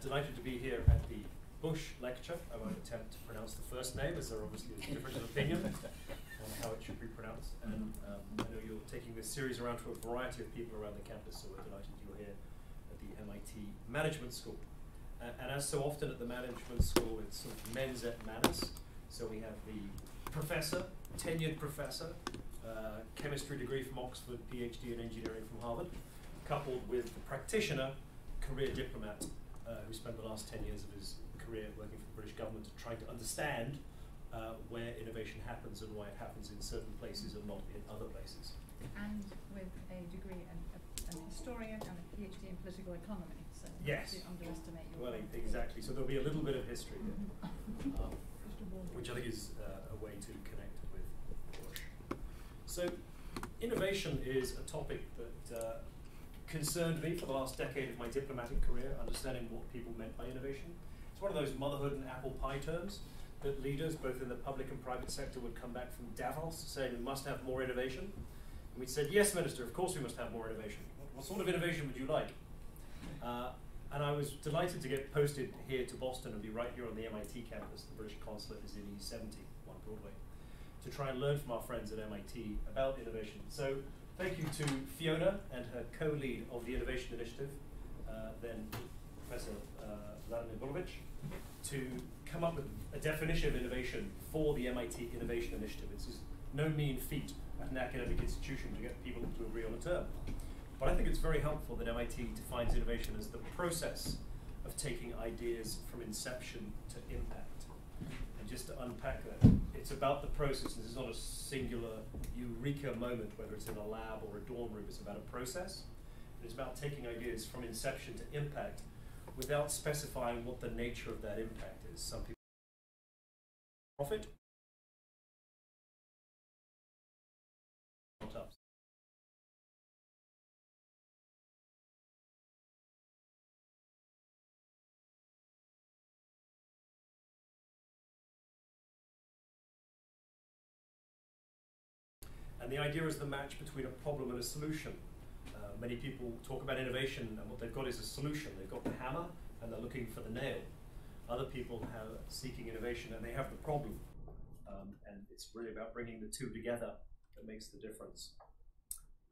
Delighted to be here at the Bush lecture. I won't attempt to pronounce the first name, as there obviously is a difference of opinion on how it should be pronounced. And I know you're taking this series around to a variety of people around the campus, so we're delighted you're here at the MIT Management School. And as so often at the Management School, it's sort of mens et manus. So we have the professor, tenured professor, chemistry degree from Oxford, PhD in engineering from Harvard, coupled with the practitioner, career diplomat, who spent the last 10 years of his career working for the British government trying to understand where innovation happens and why it happens in certain places and not in other places. And with a degree, an historian and a PhD in political economy, so yes, don't underestimate your well, exactly. So there'll be a little bit of history here, which I think is a way to connect with Bush. So innovation is a topic that concerned me for the last decade of my diplomatic career, understanding what people meant by innovation. It's one of those motherhood and apple pie terms that leaders, both in the public and private sector, would come back from Davos saying we must have more innovation. And we said, yes, Minister, of course we must have more innovation. What sort of innovation would you like? And I was delighted to get posted here to Boston and be right here on the MIT campus. The British consulate is in E70, 1 Broadway, to try and learn from our friends at MIT about innovation. So thank you to Fiona and her co-lead of the Innovation Initiative, then Professor Vannevar, to come up with a definition of innovation for the MIT Innovation Initiative. It's no mean feat at an academic institution to get people to agree on a term. But I think it's very helpful that MIT defines innovation as the process of taking ideas from inception to impact. And just to unpack that, it's about the process. This is not a singular eureka moment, whether it's in a lab or a dorm room. It's about a process. It's about taking ideas from inception to impact without specifying what the nature of that impact is. Some people profit. And the idea is the match between a problem and a solution. Many people talk about innovation and what they've got is a solution. They've got the hammer and they're looking for the nail. Other people are seeking innovation and they have the problem. And it's really about bringing the two together that makes the difference.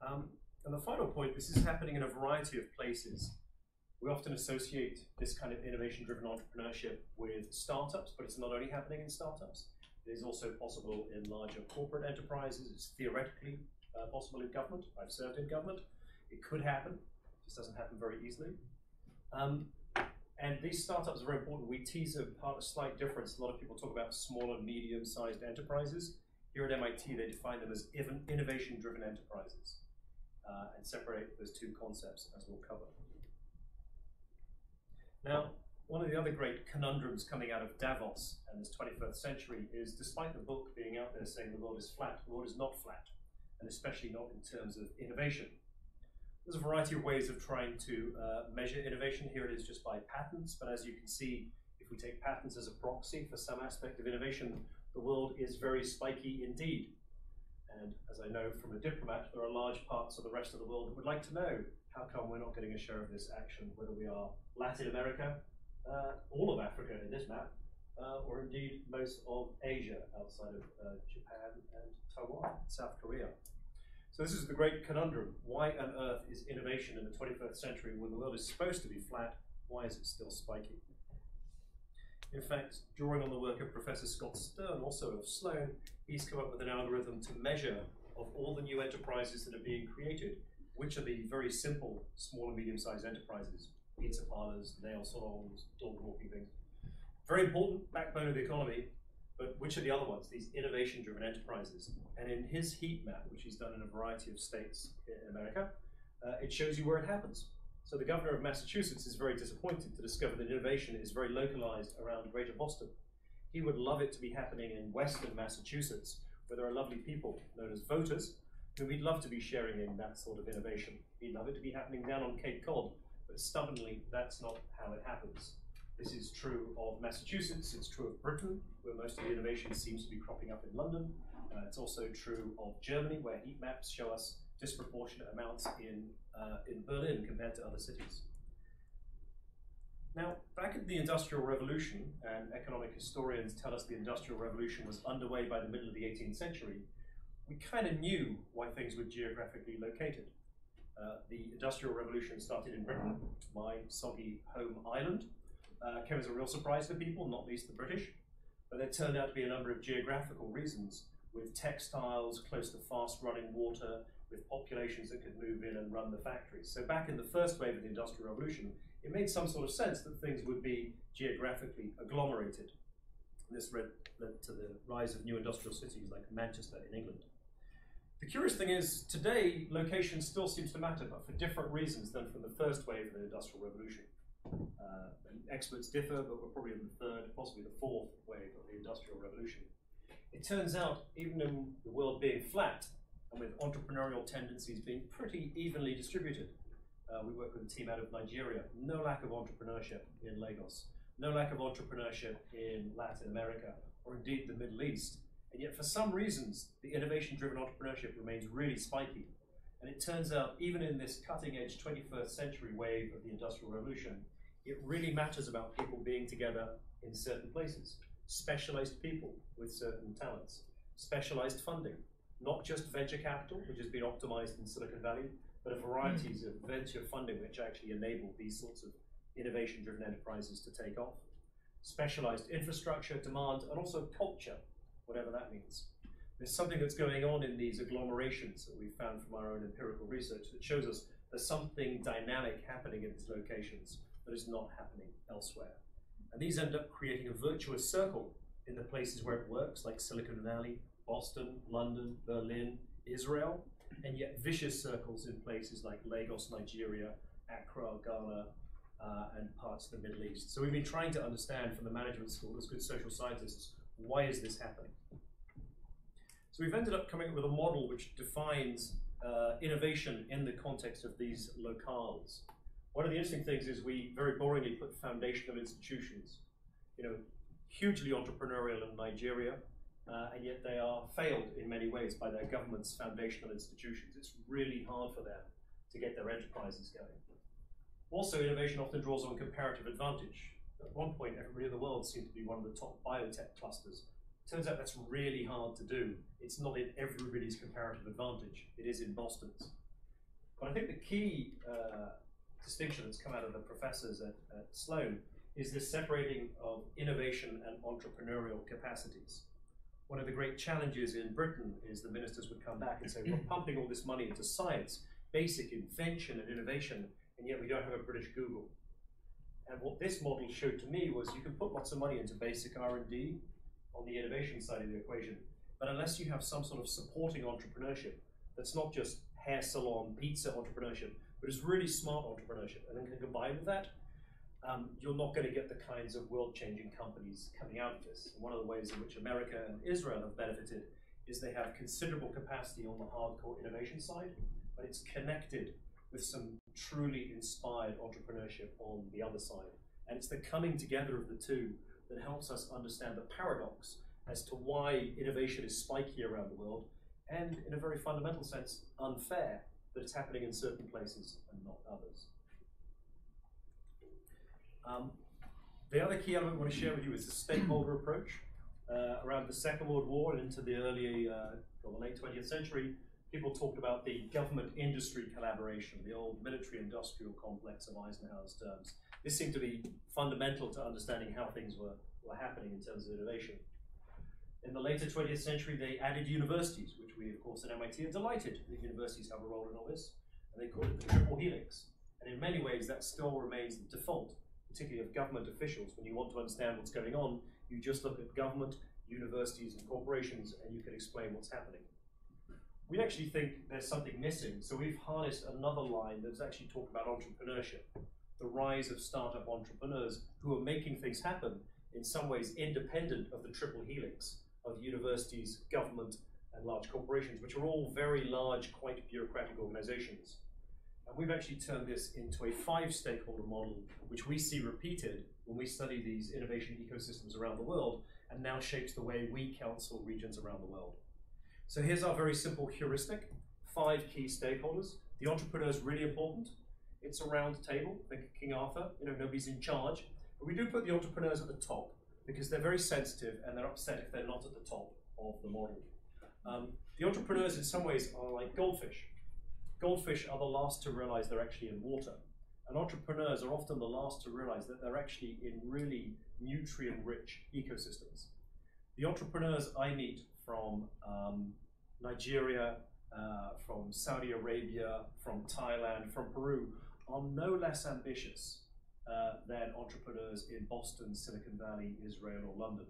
And the final point, this is happening in a variety of places. We often associate this kind of innovation-driven entrepreneurship with startups, but it's not only happening in startups. It is also possible in larger corporate enterprises. It's theoretically possible in government. I've served in government. It could happen. It just doesn't happen very easily. And these startups are very important. We tease apart a slight difference. A lot of people talk about small and medium-sized enterprises. Here at MIT, they define them as innovation-driven enterprises and separate those two concepts, as we'll cover. Now, one of the other great conundrums coming out of Davos and this 21st century is, despite the book being out there saying the world is flat, the world is not flat, and especially not in terms of innovation. There's a variety of ways of trying to measure innovation. Here it is just by patents, but as you can see, if we take patents as a proxy for some aspect of innovation, the world is very spiky indeed. And as I know from a diplomat, there are large parts of the rest of the world that would like to know how come we're not getting a share of this action, whether we are Latin America, all of Africa in this map, or indeed most of Asia outside of Japan and Taiwan, South Korea. So this is the great conundrum. Why on earth is innovation in the 21st century, when the world is supposed to be flat, why is it still spiky? In fact, drawing on the work of Professor Scott Stern, also of Sloan, he's come up with an algorithm to measure of all the new enterprises that are being created, which are the very simple small and medium-sized enterprises, pizza parlors, nail salons, dog walking things. Very important backbone of the economy, but which are the other ones, these innovation-driven enterprises? And in his heat map, which he's done in a variety of states in America, it shows you where it happens. So the governor of Massachusetts is very disappointed to discover that innovation is very localized around Greater Boston. He would love it to be happening in Western Massachusetts, where there are lovely people known as voters, who he'd love to be sharing in that sort of innovation. He'd love it to be happening down on Cape Cod, but stubbornly, that's not how it happens. This is true of Massachusetts, it's true of Britain, where most of the innovation seems to be cropping up in London. It's also true of Germany, where heat maps show us disproportionate amounts in Berlin compared to other cities. Now, back with the Industrial Revolution, and economic historians tell us the Industrial Revolution was underway by the middle of the 18th century, we kind of knew why things were geographically located. The Industrial Revolution started in Britain, my soggy home island. Came as a real surprise to people, not least the British, but there turned out to be a number of geographical reasons, with textiles close to fast-running water, with populations that could move in and run the factories. So back in the first wave of the Industrial Revolution, it made some sort of sense that things would be geographically agglomerated. And this led to the rise of new industrial cities like Manchester in England. The curious thing is, today, location still seems to matter, but for different reasons than from the first wave of the Industrial Revolution. Experts differ, but we're probably in the third, possibly the fourth wave of the Industrial Revolution. It turns out, even in the world being flat, and with entrepreneurial tendencies being pretty evenly distributed, we work with a team out of Nigeria, no lack of entrepreneurship in Lagos, no lack of entrepreneurship in Latin America, or indeed the Middle East. And yet, for some reasons, the innovation-driven entrepreneurship remains really spiky. And it turns out, even in this cutting-edge 21st century wave of the Industrial Revolution, it really matters about people being together in certain places. Specialized people with certain talents. Specialized funding. Not just venture capital, which has been optimized in Silicon Valley, but a variety of venture funding which actually enable these sorts of innovation-driven enterprises to take off. Specialized infrastructure, demand, and also culture, whatever that means. There's something that's going on in these agglomerations that we've found from our own empirical research that shows us there's something dynamic happening in these locations that is not happening elsewhere. And these end up creating a virtuous circle in the places where it works, like Silicon Valley, Boston, London, Berlin, Israel, and yet vicious circles in places like Lagos, Nigeria, Accra, Ghana, and parts of the Middle East. So we've been trying to understand from the management school as good social scientists, why is this happening? So we've ended up coming up with a model which defines innovation in the context of these locales. One of the interesting things is we very boringly put foundational institutions, hugely entrepreneurial in Nigeria, and yet they are failed in many ways by their government's foundational institutions. It's really hard for them to get their enterprises going. Also, innovation often draws on comparative advantage. At one point, everybody in the world seemed to be one of the top biotech clusters. Turns out that's really hard to do. It's not in everybody's comparative advantage. It is in Boston's. But I think the key distinction that's come out of the professors at Sloan is this separating of innovation and entrepreneurial capacities. One of the great challenges in Britain is the ministers would come back and say, we're pumping all this money into science, basic invention and innovation, and yet we don't have a British Google. And what this model showed to me was you can put lots of money into basic R&D on the innovation side of the equation, but unless you have some sort of supporting entrepreneurship that's not just hair salon, pizza entrepreneurship, but is really smart entrepreneurship, and then can combine with that, you're not going to get the kinds of world-changing companies coming out of this. And one of the ways in which America and Israel have benefited is they have considerable capacity on the hardcore innovation side, but it's connected with some truly inspired entrepreneurship on the other side. And it's the coming together of the two that helps us understand the paradox as to why innovation is spiky around the world, and in a very fundamental sense, unfair that it's happening in certain places and not others. The other key element I want to share with you is the stakeholder approach. Around the Second World War and into the early, or the late 20th century, people talked about the government-industry collaboration, the old military-industrial complex of Eisenhower's terms. This seemed to be fundamental to understanding how things were happening in terms of innovation. In the later 20th century, they added universities, which we, of course, at MIT are delighted that universities have a role in all this, and they called it the triple helix. And in many ways, that still remains the default, particularly of government officials. When you want to understand what's going on, you just look at government, universities, and corporations, and you can explain what's happening. We actually think there's something missing, so we've harnessed another line that's actually talking about entrepreneurship, the rise of startup entrepreneurs who are making things happen in some ways independent of the triple helix of universities, government, and large corporations, which are all very large, quite bureaucratic organizations. And we've actually turned this into a 5-stakeholder model, which we see repeated when we study these innovation ecosystems around the world, and now shapes the way we counsel regions around the world. So here's our very simple heuristic, 5 key stakeholders. The entrepreneur is really important. It's a round table, think of King Arthur, nobody's in charge, But we do put the entrepreneurs at the top because they're very sensitive and they're upset if they're not at the top of the model. The entrepreneurs in some ways are like goldfish. Goldfish are the last to realize they're actually in water. And entrepreneurs are often the last to realize that they're actually in really nutrient-rich ecosystems. The entrepreneurs I meet from Nigeria, from Saudi Arabia, from Thailand, from Peru, are no less ambitious than entrepreneurs in Boston, Silicon Valley, Israel, or London.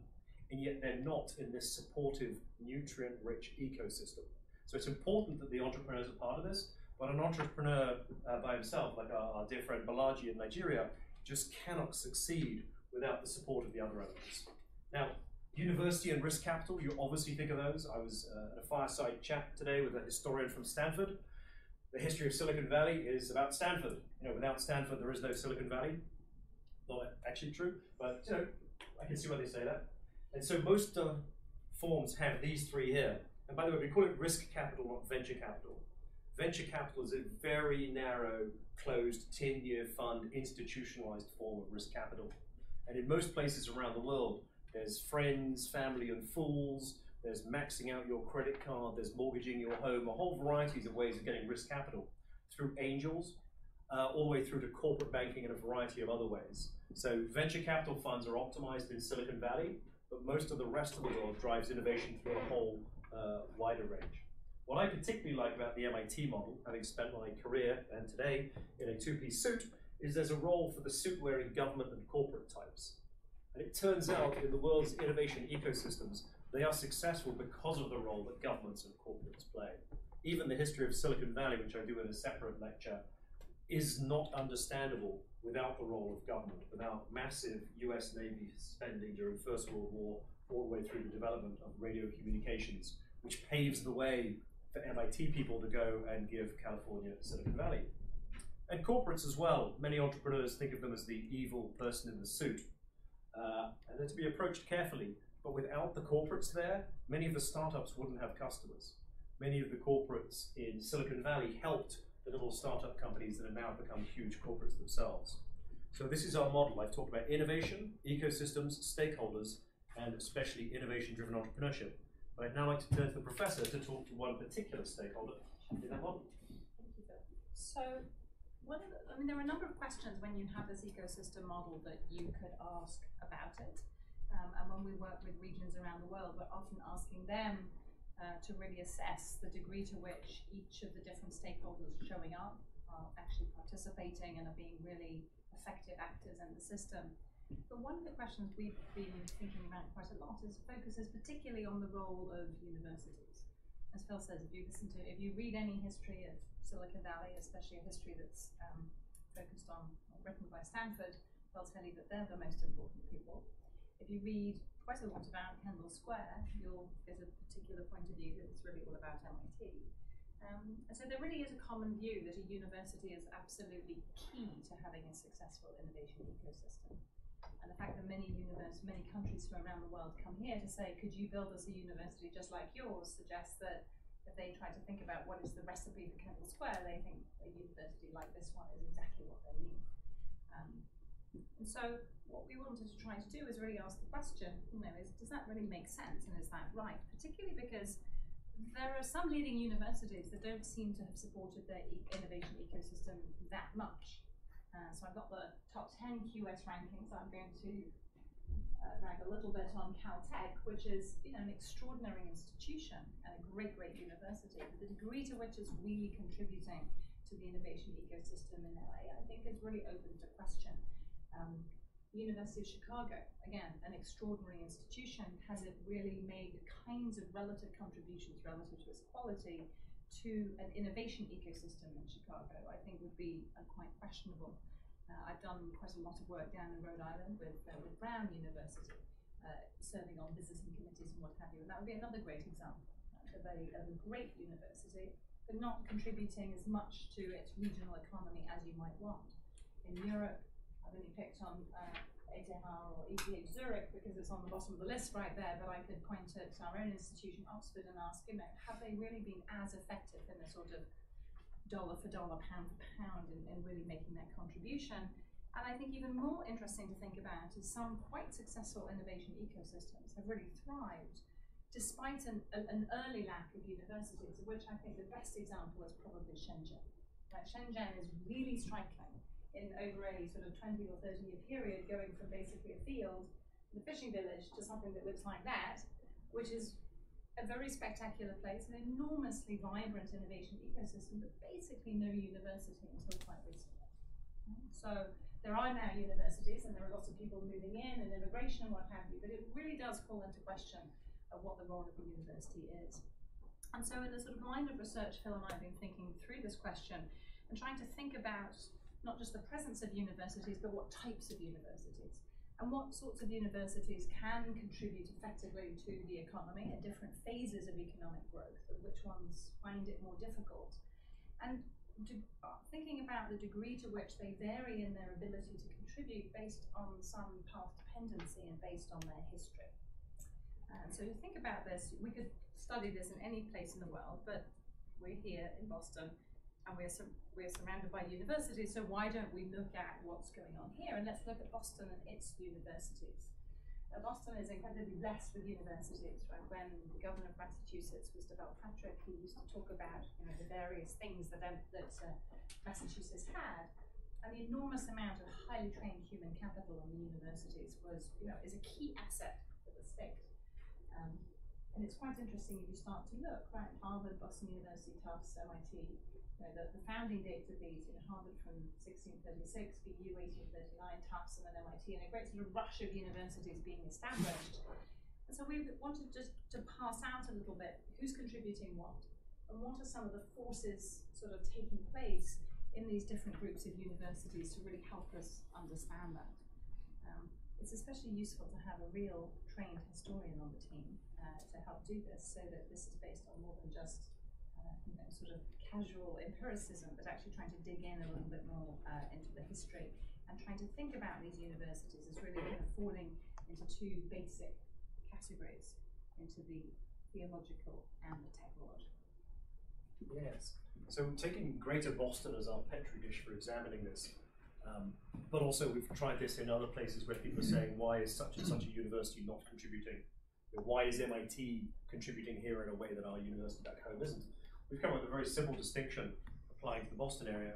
And yet they're not in this supportive, nutrient-rich ecosystem. So it's important that the entrepreneurs are part of this, but an entrepreneur by himself, like our dear friend Balaji in Nigeria, just cannot succeed without the support of the other elements. Now, university and risk capital, you obviously think of those. I was at a fireside chat today with a historian from Stanford. The history of Silicon Valley is about Stanford. You know, without Stanford, there is no Silicon Valley. Not actually true, but you know, I can see why they say that. And so most forms have these three here. And by the way, we call it risk capital, not venture capital. Venture capital is a very narrow, closed, 10-year fund, institutionalized form of risk capital. And in most places around the world, there's friends, family, and fools. There's maxing out your credit card. There's mortgaging your home. A whole variety of ways of getting risk capital through angels, all the way through to corporate banking and a variety of other ways. So venture capital funds are optimized in Silicon Valley, but most of the rest of the world drives innovation through a whole wider range. What I particularly like about the MIT model, having spent my career and today in a two-piece suit, is there's a role for the suit-wearing government and corporate types. And it turns out in the world's innovation ecosystems, they are successful because of the role that governments and corporates play. Even the history of Silicon Valley, which I do in a separate lecture, is not understandable without the role of government, without massive US Navy spending during First World War, all the way through the development of radio communications, which paves the way for MIT people to go and give California Silicon Valley. And corporates as well. Many entrepreneurs think of them as the evil person in the suit. And they're to be approached carefully. But without the corporates there, many of the startups wouldn't have customers. Many of the corporates in Silicon Valley helped the little startup companies that have now become huge corporates themselves. So this is our model. I've talked about innovation, ecosystems, stakeholders, and especially innovation-driven entrepreneurship. But I'd now like to turn to the professor to talk to one particular stakeholder in that model. Thank you, Phil. So, there are a number of questions when you have this ecosystem model that you could ask about it. And when we work with regions around the world, we're often asking them to really assess the degree to which each of the different stakeholders showing up are actually participating and are being really effective actors in the system. But one of the questions we've been thinking about quite a lot focuses particularly on the role of universities. As Phil says, if you read any history of Silicon Valley, especially a history that's focused on or written by Stanford, they'll tell you that they're the most important people. If you read quite a lot about Kendall Square, there's a particular point of view that's really all about MIT. And so there really is a common view that a university is absolutely key to having a successful innovation ecosystem. And the fact that many countries from around the world come here to say, could you build us a university just like yours, suggests that if they try to think about what is the recipe for Kendall Square, they think a university like this one is exactly what they need. And so what we wanted to try to do is really ask the question, does that really make sense and is that right? Particularly because there are some leading universities that don't seem to have supported their innovation ecosystem that much. So I've got the top 10 QS rankings. I'm going to rag a little bit on Caltech, which is an extraordinary institution and a great university. But the degree to which it's really contributing to the innovation ecosystem in LA, I think is really open to question. The University of Chicago, again, an extraordinary institution, has it really made the kinds of relative contributions relative to its quality to an innovation ecosystem in Chicago, I think would be quite questionable. I've done quite a lot of work down in Rhode Island with Brown University, serving on visiting committees and what have you, and that would be another great example of a great university, but not contributing as much to its regional economy as you might want. In Europe, I've only picked on ETH or ETH Zurich because it's on the bottom of the list right there, but I could point at our own institution, Oxford, and ask, have they really been as effective in a sort of dollar for dollar, pound for pound in really making that contribution? And I think even more interesting to think about is some quite successful innovation ecosystems have really thrived despite an early lack of universities, of which I think the best example is probably Shenzhen. Right? Shenzhen is really striking in over a sort of 20 or 30 year period, going from basically a field, the fishing village, to something that looks like that, which is a very spectacular place, an enormously vibrant innovation ecosystem, but basically no university until quite recently. So there are now universities, and there are lots of people moving in, and immigration and what have you, but it really does call into question of what the role of the university is. And so in the sort of line of research, Phil and I have been thinking through this question and trying to think about not just the presence of universities, but what types of universities, and what sorts of universities can contribute effectively to the economy at different phases of economic growth, and which ones find it more difficult. And thinking about the degree to which they vary in their ability to contribute based on some path dependency and based on their history. So to think about this, we could study this in any place in the world, but we're here in Boston, and we're surrounded by universities, so why don't we look at what's going on here? And let's look at Boston and its universities. Boston is incredibly blessed with universities, right? When the governor of Massachusetts was developed, Patrick, he used to talk about the various things that Massachusetts had, and the enormous amount of highly trained human capital in the universities is a key asset for the state. And it's quite interesting if you start to look, right? Harvard, Boston University, Tufts, MIT, the founding dates of these, Harvard from 1636, BU 1839, Tufts, and then MIT, and a great sort of rush of universities being established. And so we wanted just to pass out a little bit who's contributing what, and what are some of the forces sort of taking place in these different groups of universities to really help us understand that. It's especially useful to have a real trained historian on the team to help do this, so that this is based on more than just sort of casual empiricism, but actually trying to dig in a little bit more into the history and trying to think about these universities as really kind of falling into two basic categories, into the theological and the technological. Yes. So taking Greater Boston as our petri dish for examining this, but also we've tried this in other places where people are saying, why is such and such a university not contributing? Why is MIT contributing here in a way that our university back home isn't? We've come up with a very simple distinction applying to the Boston area.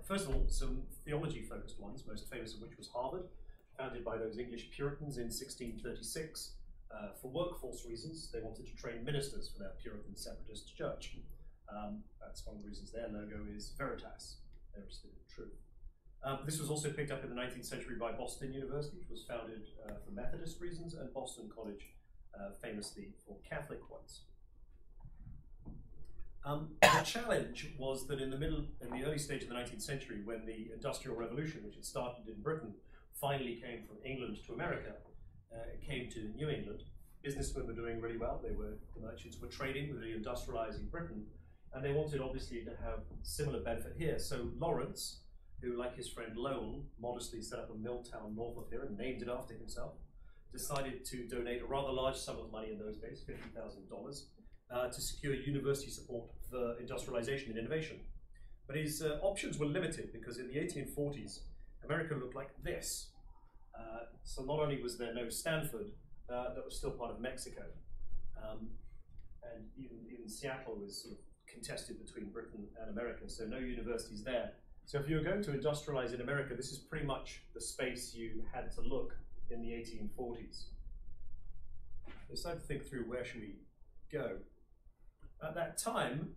First of all, some theology-focused ones, most famous of which was Harvard, founded by those English Puritans in 1636. For workforce reasons, they wanted to train ministers for their Puritan separatist church. That's one of the reasons their logo is Veritas, they're interested in truth. This was also picked up in the 19th century by Boston University, which was founded for Methodist reasons, and Boston College, famously for Catholic ones. The challenge was that in the early stage of the 19th century, when the Industrial Revolution, which had started in Britain, finally came from England to America, it came to New England. Businessmen were doing really well. The merchants were trading with the industrializing Britain, and they wanted obviously to have similar benefit here. So Lawrence, who, like his friend Lowell, modestly set up a mill town north of here and named it after himself, decided to donate a rather large sum of money in those days, $50,000, to secure university support for industrialization and innovation. But his options were limited because in the 1840s, America looked like this. So not only was there no Stanford, that was still part of Mexico, and even Seattle was sort of contested between Britain and America, so no universities there. So if you were going to industrialize in America, this is pretty much the space you had to look in the 1840s. We started to think through, where should we go? At that time,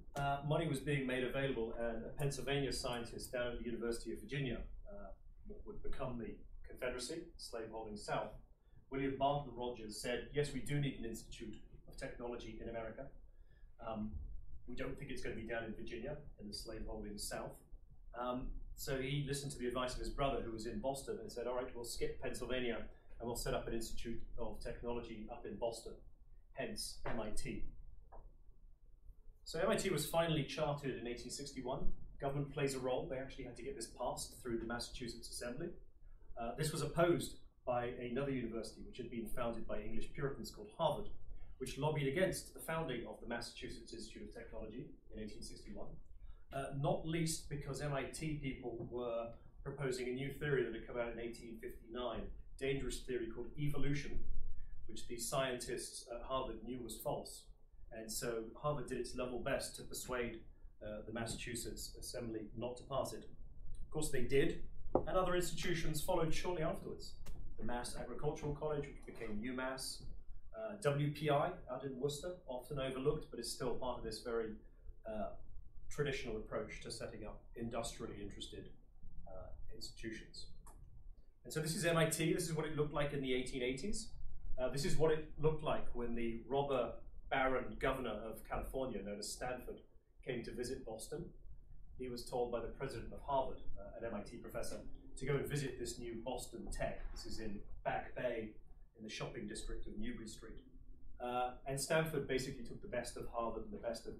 money was being made available, and a Pennsylvania scientist down at the University of Virginia, what would become the Confederacy, slaveholding South, William Barton Rogers, said, yes, we do need an institute of technology in America. We don't think it's going to be down in Virginia, in the slaveholding South. So he listened to the advice of his brother, who was in Boston, and said, all right, we'll skip Pennsylvania, and we'll set up an institute of technology up in Boston, hence MIT. So MIT was finally chartered in 1861. Government plays a role. They actually had to get this passed through the Massachusetts Assembly. This was opposed by another university, which had been founded by English Puritans, called Harvard, which lobbied against the founding of the Massachusetts Institute of Technology in 1861, not least because MIT people were proposing a new theory that had come out in 1859, dangerous theory called evolution, which the scientists at Harvard knew was false. And so Harvard did its level best to persuade the Massachusetts Assembly not to pass it. Of course they did, and other institutions followed shortly afterwards. The Mass Agricultural College, which became UMass, WPI out in Worcester, often overlooked, but is still part of this very traditional approach to setting up industrially interested institutions. And so this is MIT. This is what it looked like in the 1880s. This is what it looked like when the robber baron governor of California, known as Stanford, came to visit Boston. He was told by the president of Harvard, an MIT professor, to go and visit this new Boston Tech. This is in Back Bay, in the shopping district of Newbury Street. And Stanford basically took the best of Harvard and the best of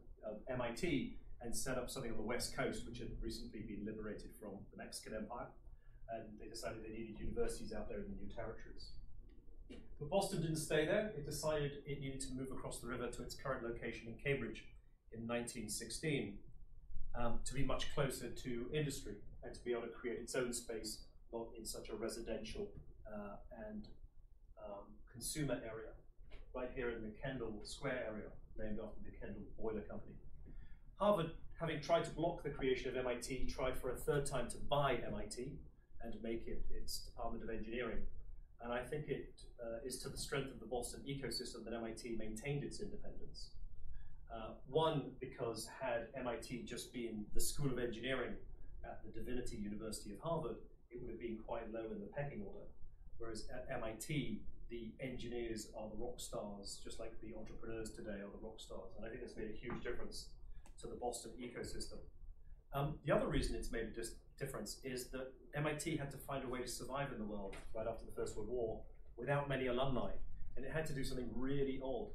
MIT and set up something on the West Coast, which had recently been liberated from the Mexican Empire. And they decided they needed universities out there in the new territories. But Boston didn't stay there. It decided it needed to move across the river to its current location in Cambridge in 1916 to be much closer to industry and to be able to create its own space, not in such a residential and consumer area, right here in the Kendall Square area, named after the Kendall Boiler Company. Harvard, having tried to block the creation of MIT, tried for a third time to buy MIT and make it its Department of Engineering. And I think it is to the strength of the Boston ecosystem that MIT maintained its independence. One, because had MIT just been the School of Engineering at the Divinity University of Harvard, it would have been quite low in the pecking order. Whereas at MIT, the engineers are the rock stars, just like the entrepreneurs today are the rock stars. And I think that's made a huge difference to the Boston ecosystem. The other reason it's made a difference is that MIT had to find a way to survive in the world right after the First World War without many alumni. And it had to do something really odd.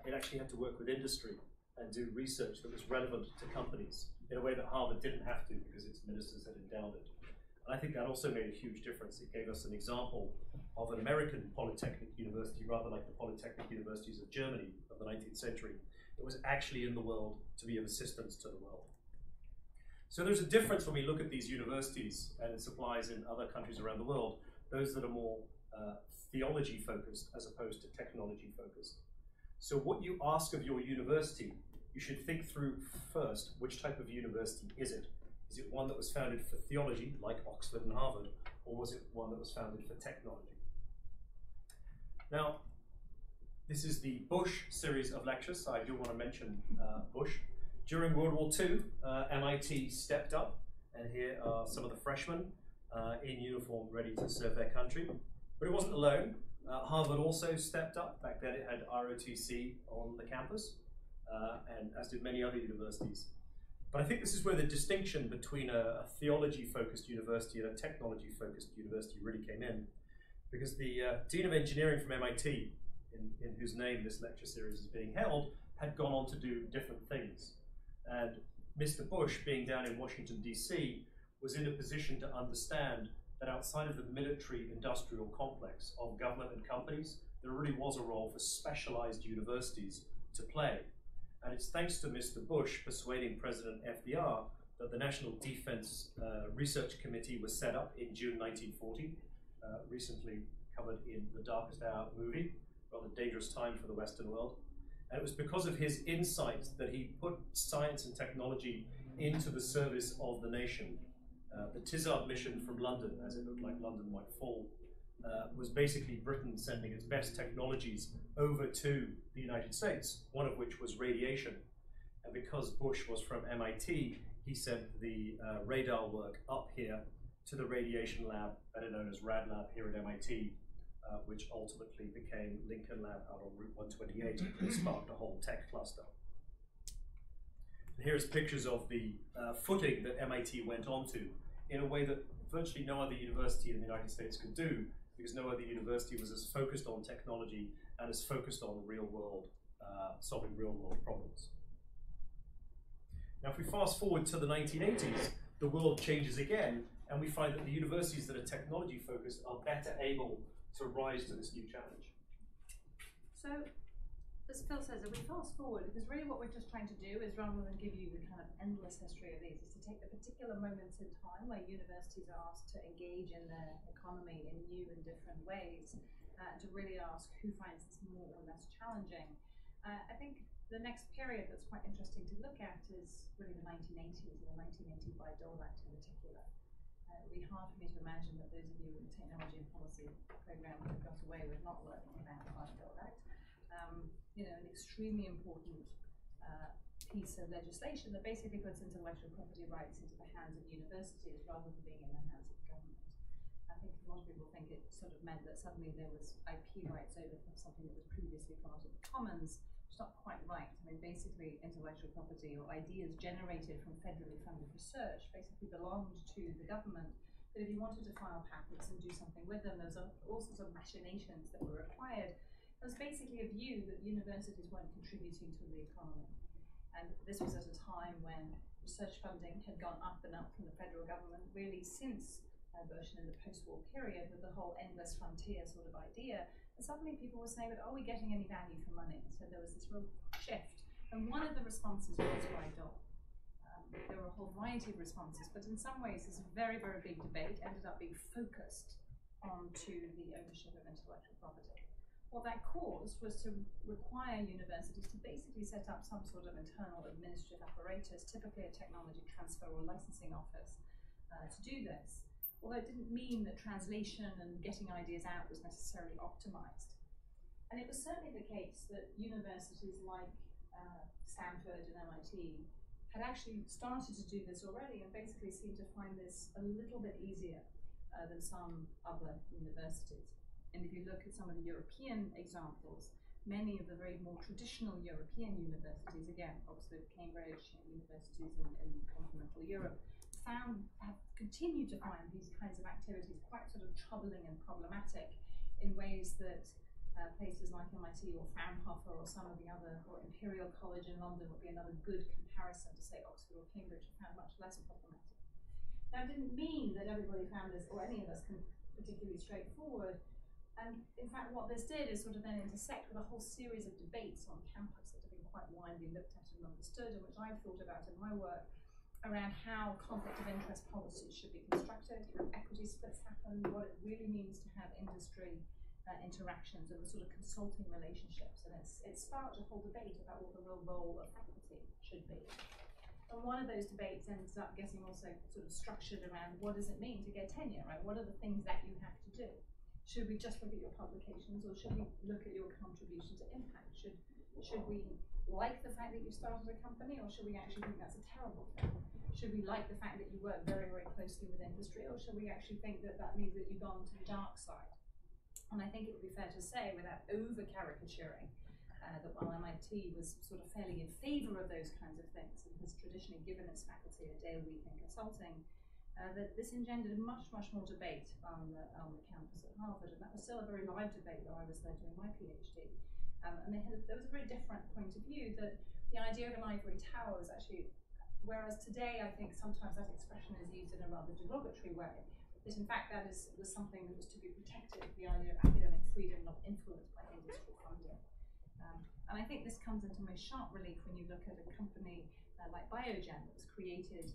It actually had to work with industry and do research that was relevant to companies in a way that Harvard didn't have to because its ministers had endowed it. And I think that also made a huge difference. It gave us an example of an American polytechnic university, rather like the polytechnic universities of Germany of the 19th century, that was actually in the world to be of assistance to the world. So there's a difference when we look at these universities, and it applies in other countries around the world, those that are more theology focused as opposed to technology focused. So what you ask of your university, you should think through first, which type of university is it? Is it one that was founded for theology, like Oxford and Harvard, or was it one that was founded for technology? Now, this is the Bush series of lectures, so I do want to mention Bush. During World War II, MIT stepped up, and here are some of the freshmen in uniform ready to serve their country. But it wasn't alone. Harvard also stepped up. Back then it had ROTC on the campus, and as did many other universities. But I think this is where the distinction between a theology-focused university and a technology-focused university really came in. Because the Dean of Engineering from MIT, in whose name this lecture series is being held, had gone on to do different things. And Mr. Bush, being down in Washington, DC, was in a position to understand that outside of the military-industrial complex of government and companies, there really was a role for specialized universities to play. And it's thanks to Mr. Bush persuading President FDR that the National Defense Research Committee was set up in June 1940, recently covered in The Darkest Hour movie, rather dangerous time for the Western world. And it was because of his insight that he put science and technology into the service of the nation. The Tizard mission from London, as it looked like London might fall, was basically Britain sending its best technologies over to the United States, one of which was radiation. And because Bush was from MIT, he sent the radar work up here to the radiation lab, better known as Rad Lab here at MIT, which ultimately became Lincoln Lab out on Route 128 and sparked a whole tech cluster. And here's pictures of the footing that MIT went onto in a way that virtually no other university in the United States could do, because no other university was as focused on technology and as focused on real-world, solving real-world problems. Now, if we fast forward to the 1980s, the world changes again, and we find that the universities that are technology-focused are better able to rise to this new challenge. So, as Phil says, if we fast forward, because really what we're just trying to do is, rather than give you the kind of endless history of these, is to take the particular moments in time where universities are asked to engage in their economy in new and different ways, to really ask who finds this more or less challenging. I think the next period that's quite interesting to look at is really the 1980s, and the 1980 Buy Dole Act in particular. It would be hard for me to imagine that those of you in the technology and policy program have got away with not learning about the Buy Dole Act. An extremely important piece of legislation that basically puts intellectual property rights into the hands of universities rather than being in the hands of government. I think a lot of people think it sort of meant that suddenly there was IP rights over something that was previously part of the commons. It's not quite right. I mean, basically, intellectual property or ideas generated from federally funded research basically belonged to the government. But if you wanted to file patents and do something with them, there was all sorts of machinations that were required. It was basically a view that universities weren't contributing to the economy. And this was at a time when research funding had gone up and up from the federal government, really since Bush and in the post-war period, with the whole endless frontier sort of idea. And suddenly people were saying, but are we getting any value for money? So there was this real shift. And one of the responses was Buy Dole. There were a whole variety of responses, but in some ways this very, very big debate ended up being focused onto the ownership of intellectual property. What that caused was to require universities to basically set up some sort of internal administrative apparatus, typically a technology transfer or licensing office, to do this. Although it didn't mean that translation and getting ideas out was necessarily optimized. And it was certainly the case that universities like Stanford and MIT had actually started to do this already and basically seemed to find this a little bit easier than some other universities. And if you look at some of the European examples, many of the very more traditional European universities, again, Oxford, Cambridge, universities in continental Europe, have continued to find these kinds of activities quite sort of troubling and problematic in ways that places like MIT or Fraunhofer or some of the other, or Imperial College in London would be another good comparison to say Oxford or Cambridge, found much less problematic. Now, it didn't mean that everybody found this, or any of us, particularly straightforward. And in fact, what this did is sort of then intersect with a whole series of debates on campus that have been quite widely looked at and understood, and which I've thought about in my work around how conflict of interest policies should be constructed, how equity splits happen, what it really means to have industry interactions and the sort of consulting relationships. And it sparked a whole debate about what the real role of faculty should be. And one of those debates ends up getting also sort of structured around what does it mean to get tenure, right? What are the things that you have to do? Should we just look at your publications, or should we look at your contribution to impact? Should we like the fact that you started a company, or should we actually think that's a terrible thing? Should we like the fact that you work very, very closely with industry, or should we actually think that that means that you've gone to the dark side? And I think it would be fair to say, without over-caricaturing, that while MIT was sort of fairly in favour of those kinds of things and has traditionally given its faculty a day a week in consulting, that this engendered much, much more debate on the campus at Harvard, and that was still a very live debate though I was there doing my PhD. And there was a very different point of view, that the idea of an ivory tower was actually, whereas today I think sometimes that expression is used in a rather derogatory way, that in fact that was something that was to be protected, the idea of academic freedom not influenced by industry funding. And I think this comes into most sharp relief when you look at a company like Biogen that was created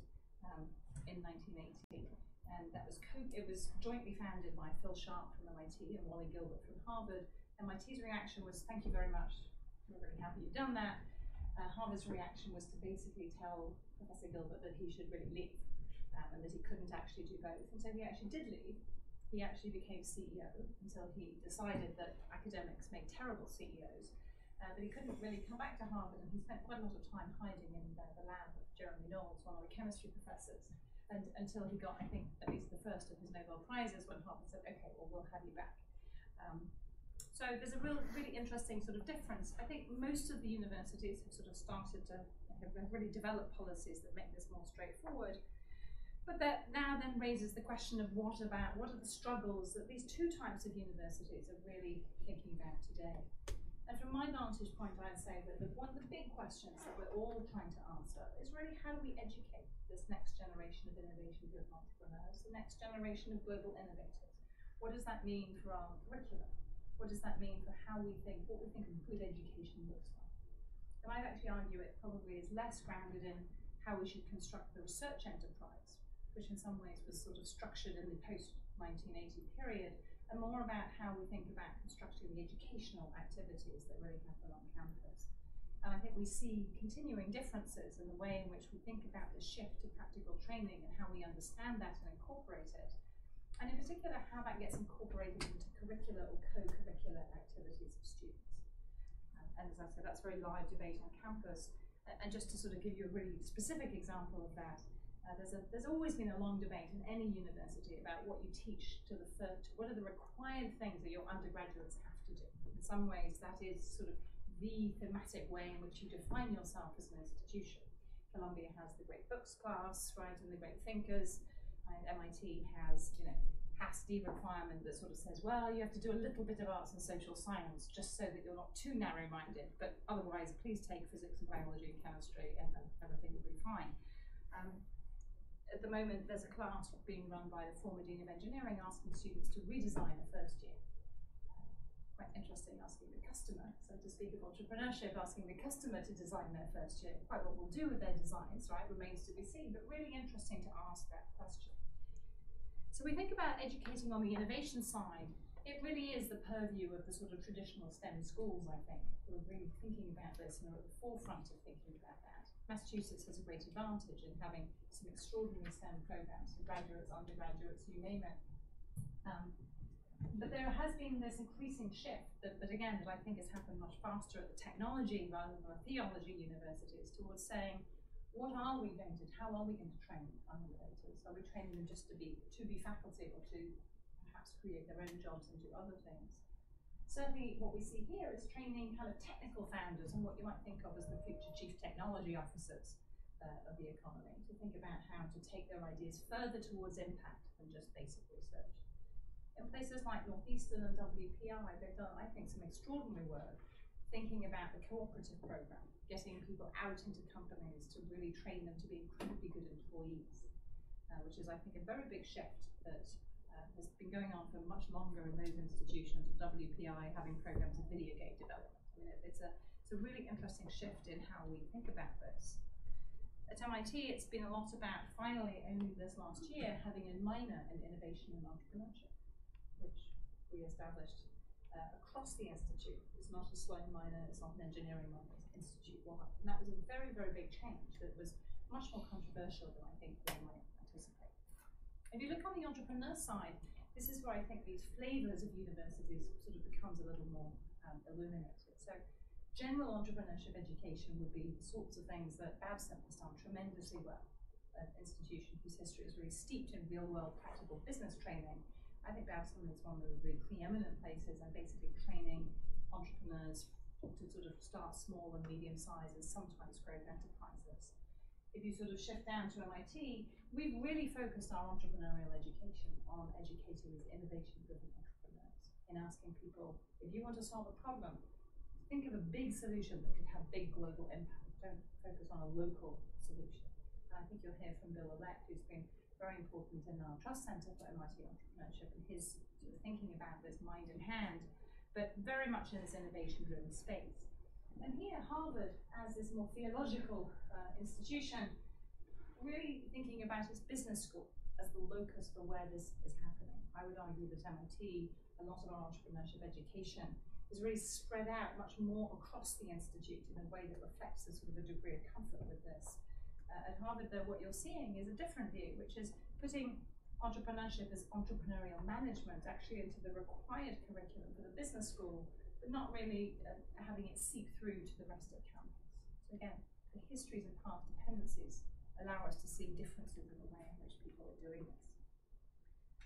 in 1980, and it was jointly founded by Phil Sharp from MIT and Wally Gilbert from Harvard. MIT's reaction was, thank you very much, we're really happy you've done that. Harvard's reaction was to basically tell Professor Gilbert that he should really leave, and that he couldn't actually do both. And so he actually did leave. He actually became CEO until he decided that academics make terrible CEOs, but he couldn't really come back to Harvard, and he spent quite a lot of time hiding in the lab of Jeremy Knowles, one of the chemistry professors, and until he got, I think, at least the first of his Nobel Prizes, when Harvard said, okay, well, we'll have you back. So there's a really interesting sort of difference. I think most of the universities have sort of started to have really developed policies that make this more straightforward. But that now then raises the question of what are the struggles that these two types of universities are really thinking about today. And from my vantage point, I'd say that one of the big questions that we're all trying to answer is really, how do we educate this next generation of innovation-driven entrepreneurs, the next generation of global innovators? What does that mean for our curriculum? what does that mean for how we think, what we think of good education looks like? And I'd actually argue it probably is less grounded in how we should construct the research enterprise, which in some ways was sort of structured in the post-1980 period, and more about how we think about constructing the educational activities that really happen on campus. And I think we see continuing differences in the way in which we think about the shift to practical training and how we understand that and incorporate it. And in particular, how that gets incorporated into curricular or co-curricular activities of students. And as I said, that's a very live debate on campus. And just to sort of give you a really specific example of that, there's always been a long debate in any university about what you teach to the first, what are the required things that your undergraduates have to do. In some ways, that is sort of the thematic way in which you define yourself as an institution. Columbia has the great books class, right, and the great thinkers. MIT has, HASD requirement that sort of says, well, you have to do a little bit of arts and social science just so that you're not too narrow-minded, but otherwise please take physics and biology and chemistry and then everything will be fine. At the moment, there's a class being run by the former Dean of Engineering asking students to redesign a first year. Quite interesting, asking the customer, so to speak of entrepreneurship, asking the customer to design their first year. Quite what we'll do with their designs, right, remains to be seen, but really interesting to ask that question. So we think about educating on the innovation side. It really is the purview of the sort of traditional STEM schools, I think, who are really thinking about this and are at the forefront of thinking about that. Massachusetts has a great advantage in having some extraordinary STEM programs for graduates, undergraduates, you name it. But there has been this increasing shift that again, that I think has happened much faster at the technology rather than the theology universities towards saying, what are we going to, how are we going to train innovators? Are we training them just to be faculty or to perhaps create their own jobs and do other things? Certainly what we see here is training kind of technical founders and what you might think of as the future chief technology officers of the economy, to think about how to take their ideas further towards impact than just basic research. In places like Northeastern and WPI, they've done, I think, some extraordinary work thinking about the cooperative program, getting people out into companies to really train them to be incredibly good employees, which is, I think, a very big shift that has been going on for much longer in those institutions, WPI having programs of video game development. I mean, it's a really interesting shift in how we think about this. At MIT, it's been a lot about, finally, only this last year, having a minor in innovation and entrepreneurship, which we established across the institute. It's not a Sloan minor, it's not an engineering minor, it's institute-wide. And that was a very, very big change that was much more controversial than I think we might anticipate. If you look on the entrepreneur side, this is where I think these flavors of universities sort of becomes a little more illuminated. So general entrepreneurship education would be the sorts of things that Babson has done tremendously well. An institution whose history is really steeped in real-world practical business training. I think Babson is one of the really preeminent places and basically training entrepreneurs to sort of start small and medium-sized and sometimes growth enterprises. If you sort of shift down to MIT, we've really focused our entrepreneurial education on educating these innovation-driven entrepreneurs and asking people, if you want to solve a problem, think of a big solution that could have big global impact. Don't focus on a local solution. And I think you'll hear from Bill Elect, who's been very important in our Trust Center for MIT Entrepreneurship and his sort of thinking about this mind in hand, but very much in this innovation-driven space. And here, Harvard, as this more theological institution, really thinking about its business school as the locus for where this is happening. I would argue that MIT, a lot of our entrepreneurship education, is really spread out much more across the institute in a way that reflects a sort of a degree of comfort with this. At Harvard, though, what you're seeing is a different view, which is putting entrepreneurship as entrepreneurial management actually into the required curriculum for the business school, but not really having it seep through to the rest of campus. So again, the histories of path dependencies allow us to see differences in the way in which people are doing this.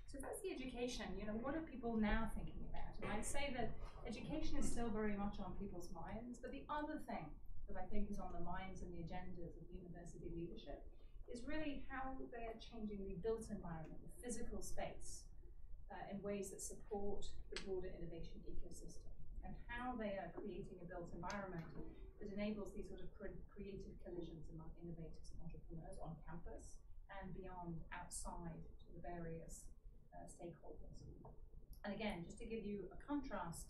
So that's the education. What are people now thinking about? And I'd say that education is still very much on people's minds, but the other thing that I think is on the minds and the agendas of university leadership is really how they're changing the built environment, the physical space, in ways that support the broader innovation ecosystem, and how they are creating a built environment that enables these sort of creative collisions among innovators and entrepreneurs on campus and beyond, outside to the various stakeholders. And again, just to give you a contrast,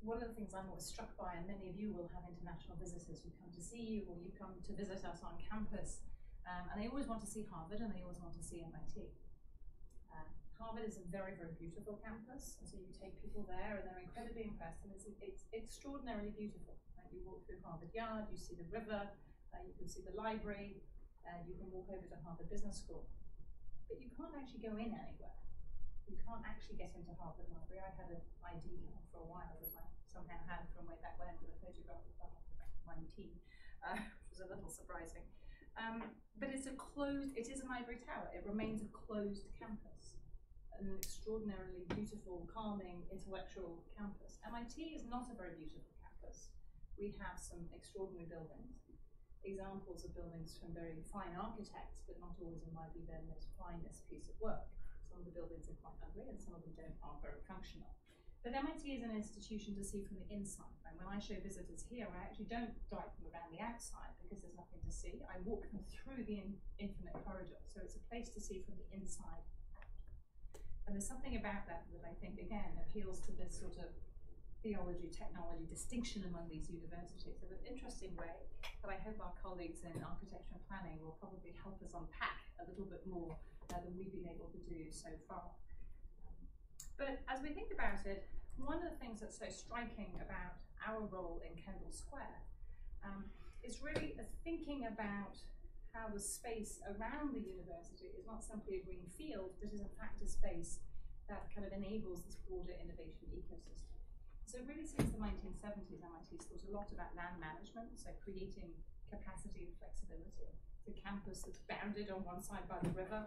one of the things I'm always struck by, and many of you will have international visitors who come to see you, or you come to visit us on campus, and they always want to see Harvard, and they always want to see MIT. Harvard is a very, very beautiful campus, and so you take people there, and they're incredibly impressed, and it's extraordinarily beautiful. Right? You walk through Harvard Yard, you see the river, you can see the library, you can walk over to Harvard Business School, but you can't actually go in anywhere. You can't actually get into Harvard Library. I had an ID card for a while that I somehow had from way back when with a photograph of my team, which was a little surprising. But it is an ivory tower. It remains a closed campus, an extraordinarily beautiful, calming, intellectual campus. MIT is not a very beautiful campus. We have some extraordinary buildings, examples of buildings from very fine architects, but not always, in my view, their most finest piece of work. Some of the buildings are quite ugly, and some of them aren't very functional. But MIT is an institution to see from the inside. And when I show visitors here, I actually don't guide them around the outside because there's nothing to see. I walk them through the infinite corridor. So it's a place to see from the inside out. And there's something about that that I think, again, appeals to this sort of theology, technology distinction among these universities in an interesting way that I hope our colleagues in architecture and planning will probably help us unpack a little bit more than we've been able to do so far. But as we think about it, one of the things that's so striking about our role in Kendall Square is really thinking about how the space around the university is not simply a green field, but is in fact a space that kind of enables this broader innovation ecosystem. So really since the 1970s, MIT's thought a lot about land management, so creating capacity and flexibility. It's a campus that's bounded on one side by the river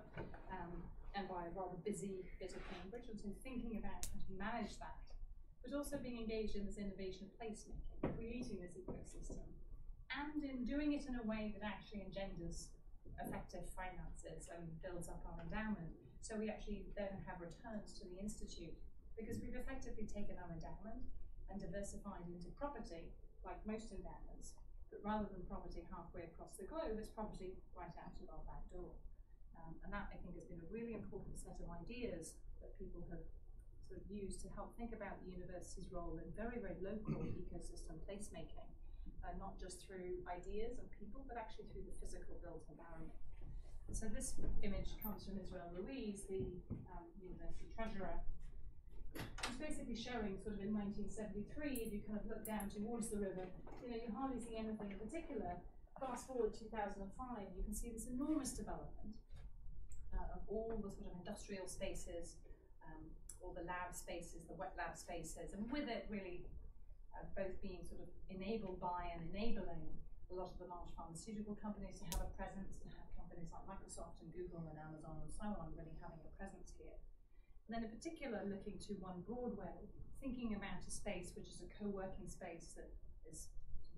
and by a rather busy bit of Cambridge, and so thinking about how to manage that, but also being engaged in this innovation placemaking, creating this ecosystem, and in doing it in a way that actually engenders effective finances and builds up our endowment. So we actually then have returns to the Institute because we've effectively taken our endowment and diversified into property, like most endowments, but rather than property halfway across the globe, it's property right out of our back door. And that, I think, has been a really important set of ideas that people have sort of used to help think about the university's role in very, very local ecosystem placemaking. Not just through ideas and people, but actually through the physical built environment. And so this image comes from Israel Ruiz, the university treasurer. It's basically showing sort of in 1973, if you kind of look down towards the river, you hardly see anything in particular. Fast forward 2005, you can see this enormous development of all the sort of industrial spaces, all the lab spaces, the wet lab spaces, and with it really both being sort of enabled by and enabling a lot of the large pharmaceutical companies to have a presence, to have companies like Microsoft and Google and Amazon and so on really having a presence here. And then in particular looking to One Broadway, thinking about a space which is a co-working space that sort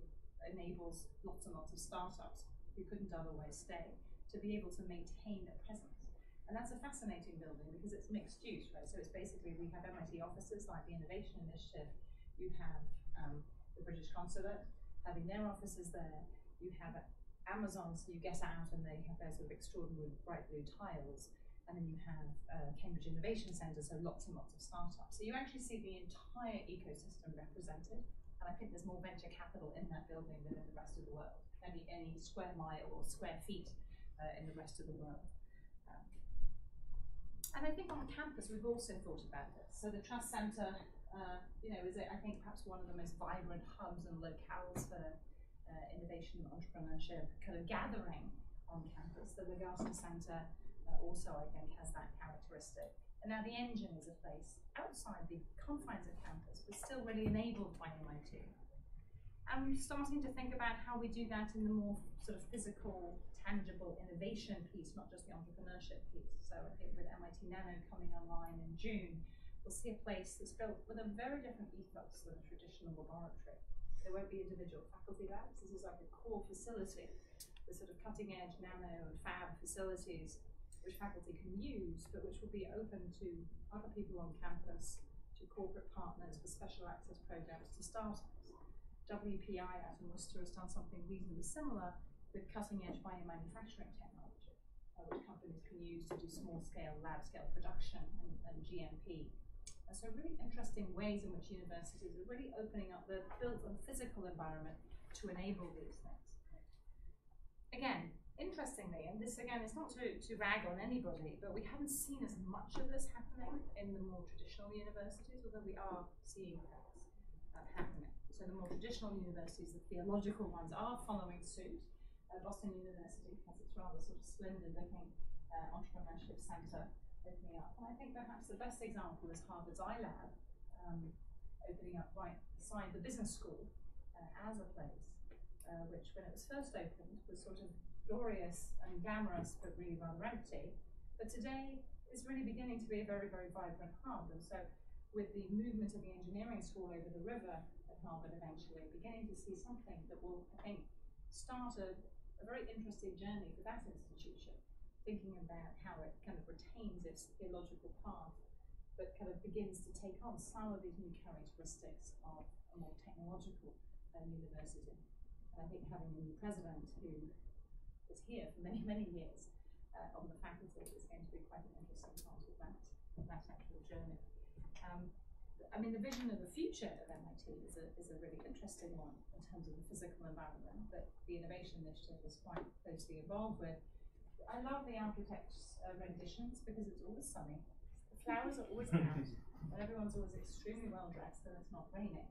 of enables lots and lots of startups who couldn't otherwise stay to be able to maintain a presence. And that's a fascinating building because it's mixed use, right? So it's basically, we have MIT offices like the Innovation Initiative, you have the British Consulate having their offices there. You have Amazon, so you get out and they have their sort of extraordinary bright blue tiles. And then you have Cambridge Innovation Centre, so lots and lots of startups. So you actually see the entire ecosystem represented. And I think there's more venture capital in that building than in the rest of the world. Any square mile or square feet in the rest of the world. And I think on campus we've also thought about this. So the Trust Centre is, I think, perhaps one of the most vibrant hubs and locales for innovation and entrepreneurship kind of gathering on campus. The Legarson Centre also, I think, has that characteristic. And now the Engine is a place outside the confines of campus, but still really enabled by MIT. And we're starting to think about how we do that in the more sort of physical, tangible innovation piece, not just the entrepreneurship piece. So I think with MIT Nano coming online in June, we'll see a place that's built with a very different ethos than a traditional laboratory. There won't be individual faculty labs. This is like a core facility, the sort of cutting edge nano and fab facilities which faculty can use, but which will be open to other people on campus, to corporate partners, for special access programs, to startups. WPI out in Worcester has done something reasonably similar with cutting edge biomanufacturing technology, which companies can use to do small scale, lab scale production and GMP So really interesting ways in which universities are really opening up the built and physical environment to enable these things. Again, interestingly, and this again is not to rag on anybody, but we haven't seen as much of this happening in the more traditional universities, although we are seeing that happening. So the more traditional universities, the theological ones, are following suit. Boston University has its rather sort of splendid looking entrepreneurship center opening up. And I think perhaps the best example is Harvard's iLab opening up right beside the business school as a place, which when it was first opened was sort of glorious and glamorous, but really rather empty. But today it's really beginning to be a very, very vibrant hub. And so with the movement of the engineering school over the river at Harvard eventually, beginning to see something that will, I think, start a very interesting journey for that institution, thinking about how it kind of retains its theological path, but kind of begins to take on some of these new characteristics of a more technological university. And I think having a new president who is here for many, many years on the faculty is going to be quite an interesting part of that actual journey. I mean, the vision of the future of MIT is a really interesting one in terms of the physical environment that the Innovation Initiative is quite closely involved with. I love the architects' renditions because it's always sunny, the flowers are always out, and everyone's always extremely well dressed and it's not raining.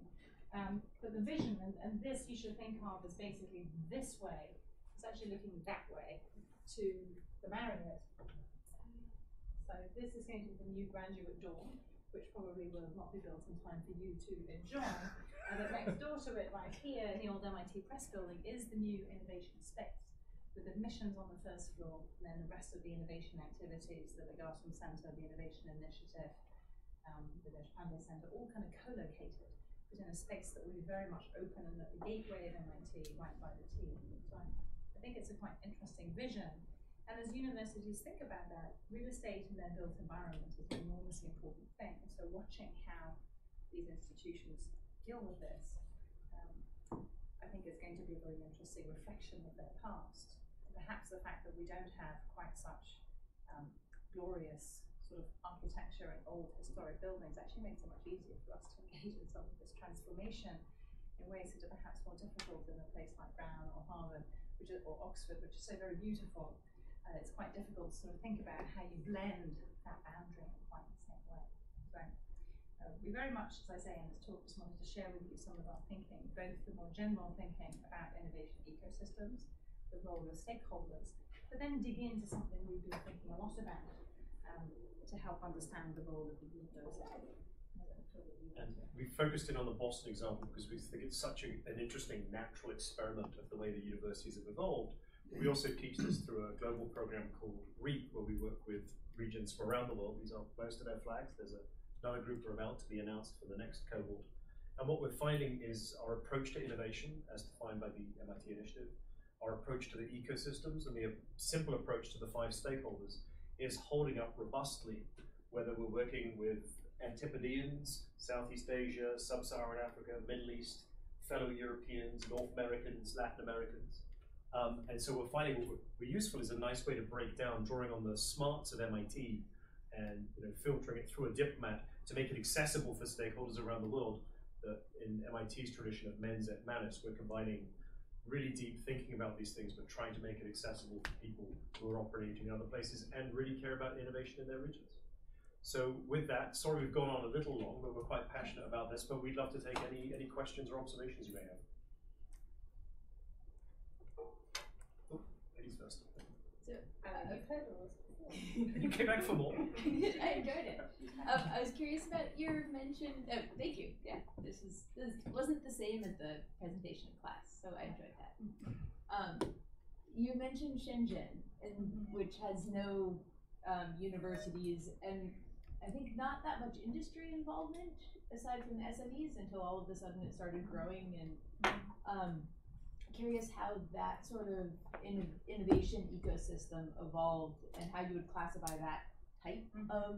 But the vision, and this you should think of as basically this way, it's actually looking that way to the Marriott. So this is going to be the new graduate dorm, which probably will not be built in time for you to enjoy. But next door to it, right here in the old MIT Press building, is the new innovation space, with admissions on the first floor, and then the rest of the innovation activities, the Legatum Center, the Innovation Initiative, the Deshpande Center, all kind of co-located, but in a space that will be very much open and at the gateway of MIT, right by the T. So I think it's a quite interesting vision. And as universities think about that, real estate and their built environment is an enormously important thing. So watching how these institutions deal with this, I think is going to be a very interesting reflection of their past. And perhaps the fact that we don't have quite such glorious sort of architecture and old historic buildings actually makes it much easier for us to engage in some of this transformation in ways that are perhaps more difficult in a place like Brown or Harvard, or Oxford, which is so very beautiful. It's quite difficult to sort of think about how you blend that boundary in quite the same way. So we very much, as I say in this talk, just wanted to share with you some of our thinking, both the more general thinking about innovation ecosystems, the role of stakeholders, but then dig into something we've been thinking a lot about to help understand the role of the university. And we focused in on the Boston example because we think it's such an interesting natural experiment of the way the universities have evolved. We also teach this through a global program called REAP, where we work with regions from around the world. These are most of their flags. There's another group are about to be announced for the next cohort. And what we're finding is our approach to innovation, as defined by the MIT Initiative, our approach to the ecosystems, and the simple approach to the 5 stakeholders is holding up robustly, whether we're working with Antipodeans, Southeast Asia, Sub-Saharan Africa, Middle East, fellow Europeans, North Americans, Latin Americans. And so we're finding what we're useful is a nice way to break down, drawing on the smarts of MIT and filtering it through a diplomat to make it accessible for stakeholders around the world. That in MIT's tradition of mens et manus, we're combining really deep thinking about these things, but trying to make it accessible for people who are operating in other places and really care about innovation in their regions. So with that, sorry we've gone on a little long, but we're quite passionate about this, but we'd love to take any questions or observations you may have. Ladies first. So, You came back for more. I enjoyed it. I was curious about your mention. Thank you. Yeah, this wasn't the same at the presentation in class, so I enjoyed that. You mentioned Shenzhen, which has no universities, and I think not that much industry involvement aside from the SMEs until all of a sudden it started growing. And curious how that sort of innovation ecosystem evolved and how you would classify that type of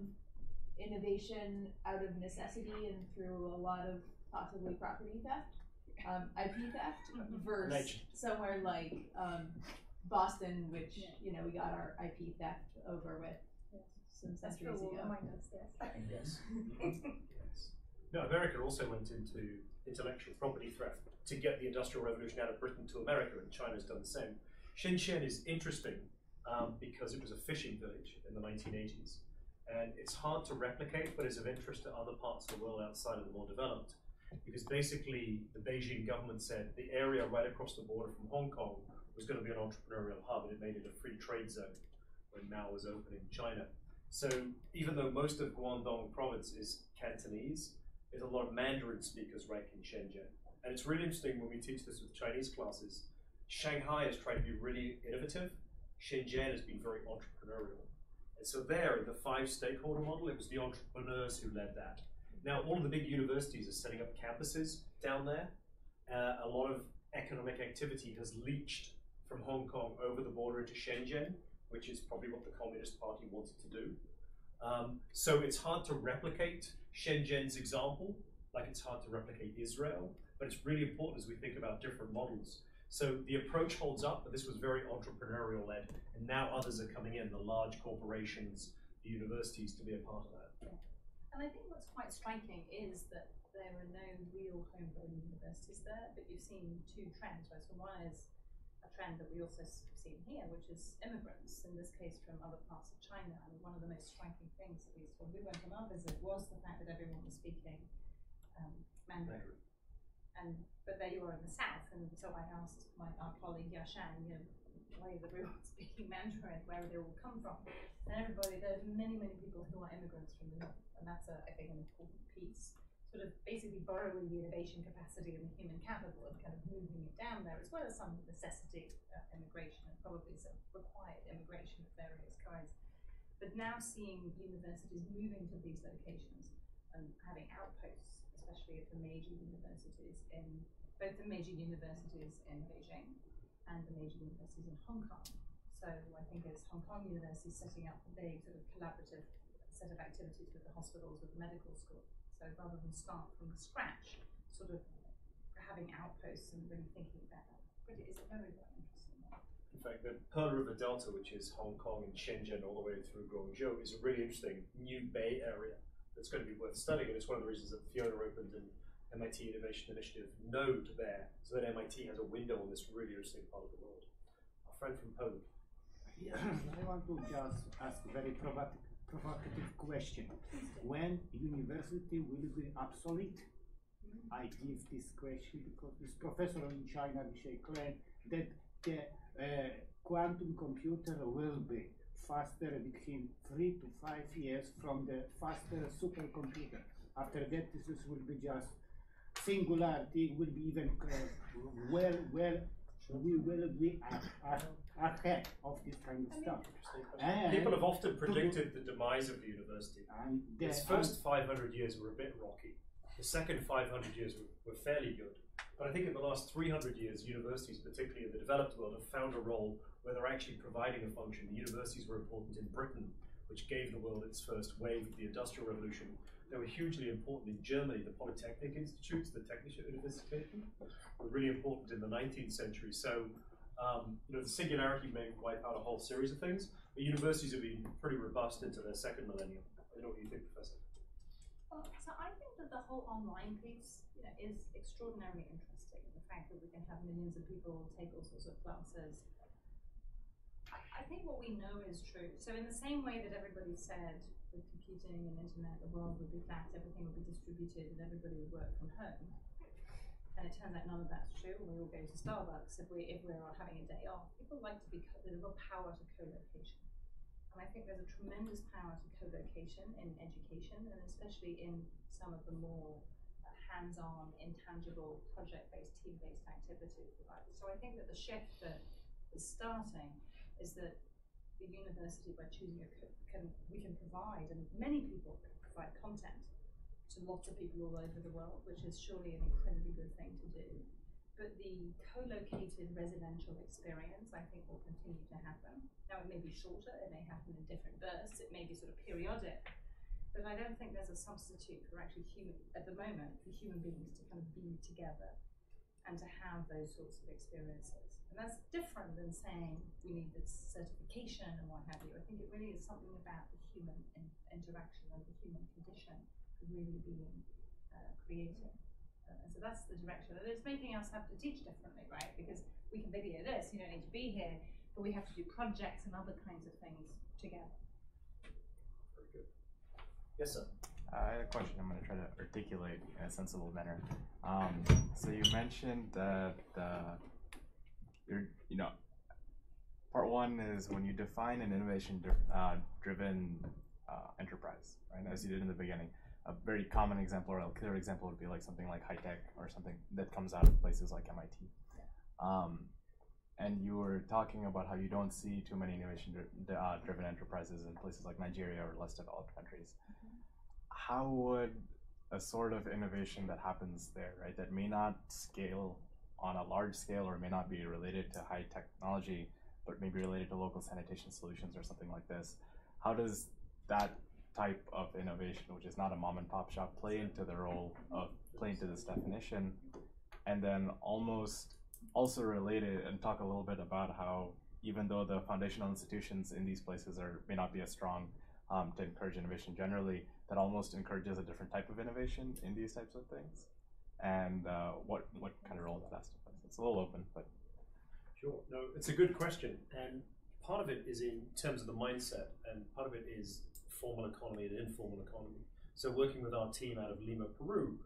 innovation out of necessity and through a lot of possibly property theft, IP theft, versus somewhere like Boston, which we got our IP theft over with. some That's centuries true, ago. remind us, yes. Yes. Yes. No, America also went into intellectual property theft to get the Industrial Revolution out of Britain to America, and China's done the same. Shenzhen is interesting because it was a fishing village in the 1980s, and it's hard to replicate, but is of interest to other parts of the world outside of the more developed. Because basically, the Beijing government said the area right across the border from Hong Kong was going to be an entrepreneurial hub, and it made it a free trade zone when Mao was opening China. So even though most of Guangdong province is Cantonese, there's a lot of Mandarin speakers right in Shenzhen. And it's really interesting when we teach this with Chinese classes. Shanghai has tried to be really innovative. Shenzhen has been very entrepreneurial. And so there, in the 5 stakeholder model, it was the entrepreneurs who led that. Now, all of the big universities are setting up campuses down there. A lot of economic activity has leached from Hong Kong over the border into Shenzhen, which is probably what the Communist Party wanted to do. So it's hard to replicate Shenzhen's example, like it's hard to replicate Israel, but it's really important as we think about different models. So the approach holds up, but this was very entrepreneurial-led, and now others are coming in, the large corporations, the universities, to be a part of that. And I think what's quite striking is that there are no real homegrown universities there, but you've seen 2 trends, right? So one is a trend that we also see here, which is immigrants, in this case from other parts of China. I mean, one of the most striking things, at least when we went on our visit, was the fact that everyone was speaking Mandarin. But there you are in the south, and so I asked our colleague Yashan, why is everyone speaking Mandarin? Where do they all come from? And everybody, there's many, many people who are immigrants from the north, and that's, I think, an important piece. Sort of basically borrowing the innovation capacity and the human capital and kind of moving it down there, as well as some necessity immigration and probably some required immigration of various kinds. But now seeing universities moving to these locations and having outposts, especially at the major universities in both the major universities in Beijing and the major universities in Hong Kong. So I think it's Hong Kong University setting up a big sort of collaborative set of activities with the hospitals, with the medical school. So rather than start from scratch, sort of having outposts and really thinking about that. But it is a very, very interesting one. In fact, the Pearl River Delta, which is Hong Kong and Shenzhen all the way through Guangzhou, is a really interesting new Bay Area that's going to be worth studying. And it's one of the reasons that Fiona opened an MIT Innovation Initiative node there, so that MIT has a window on this really interesting part of the world. Our friend from Poland. Yeah, I want to just ask a very provocative question. When university will be obsolete? I give this question because this professor in China, Michel claimed that the quantum computer will be faster within 3 to 5 years from the faster supercomputer. After that, this will be just singularity, will be even we will be ahead of this kind of stuff. People have often predicted the demise of the university. Its first 500 years were a bit rocky. The second 500 years were fairly good. But I think in the last 300 years, universities, particularly in the developed world, have found a role where they're actually providing a function. The universities were important in Britain, which gave the world its first wave of the Industrial Revolution. They were hugely important in Germany. The Polytechnic Institutes, the Technische Universitäten, were really important in the 19th century. So, the singularity may wipe out a whole series of things, but universities have been pretty robust into their second millennium. I don't know what you think, Professor. Well, so I think that the whole online piece is extraordinarily interesting. The fact that we can have millions of people take all sorts of classes. I think what we know is true. So in the same way that everybody said with computing and internet, the world would be flat, everything would be distributed, and everybody would work from home. And it turns out none of that's true. We all go to Starbucks if we're having a day off. People like to be, there's a real power to co-location. And I think there's a tremendous power to co-location in education, and especially in some of the more hands-on, intangible, project-based, team-based activities. So I think that the shift that is starting is that the university, by choosing we can provide, and many people can provide content to lots of people all over the world, which is surely an incredibly good thing to do. But the co-located residential experience, I think, will continue to happen. Now, it may be shorter, it may happen in different bursts, it may be sort of periodic, but I don't think there's a substitute for actually at the moment, for human beings to kind of be together. and to have those sorts of experiences. And that's different than saying we need this certification and what have you. I think it really is something about the human interaction and the human condition really being creative. And so that's the direction. And it's making us have to teach differently, right? Because we can video this, you don't need to be here, but we have to do projects and other kinds of things together. Very good. Yes, sir. I had a question I'm going to try to articulate in a sensible manner. So you mentioned that part one is when you define an innovation-driven enterprise, right? As you did in the beginning, a very common example or a clear example would be like something like high tech or something that comes out of places like MIT. And you were talking about how you don't see too many innovation-driven enterprises in places like Nigeria or less developed countries. How would a sort of innovation that happens there, right, that may not scale on a large scale or may not be related to high technology, but maybe related to local sanitation solutions or something like this, how does that type of innovation, which is not a mom and pop shop, play into the role of, play into this definition? And then almost also related, and talk a little bit about how even though the foundational institutions in these places may not be as strong to encourage innovation generally, that almost encourages a different type of innovation in these types of things, and what kind of role that has to play. It's a little open, but. Sure, no, it's a good question, and part of it is in terms of the mindset, and part of it is formal economy and informal economy. So working with our team out of Lima, Peru,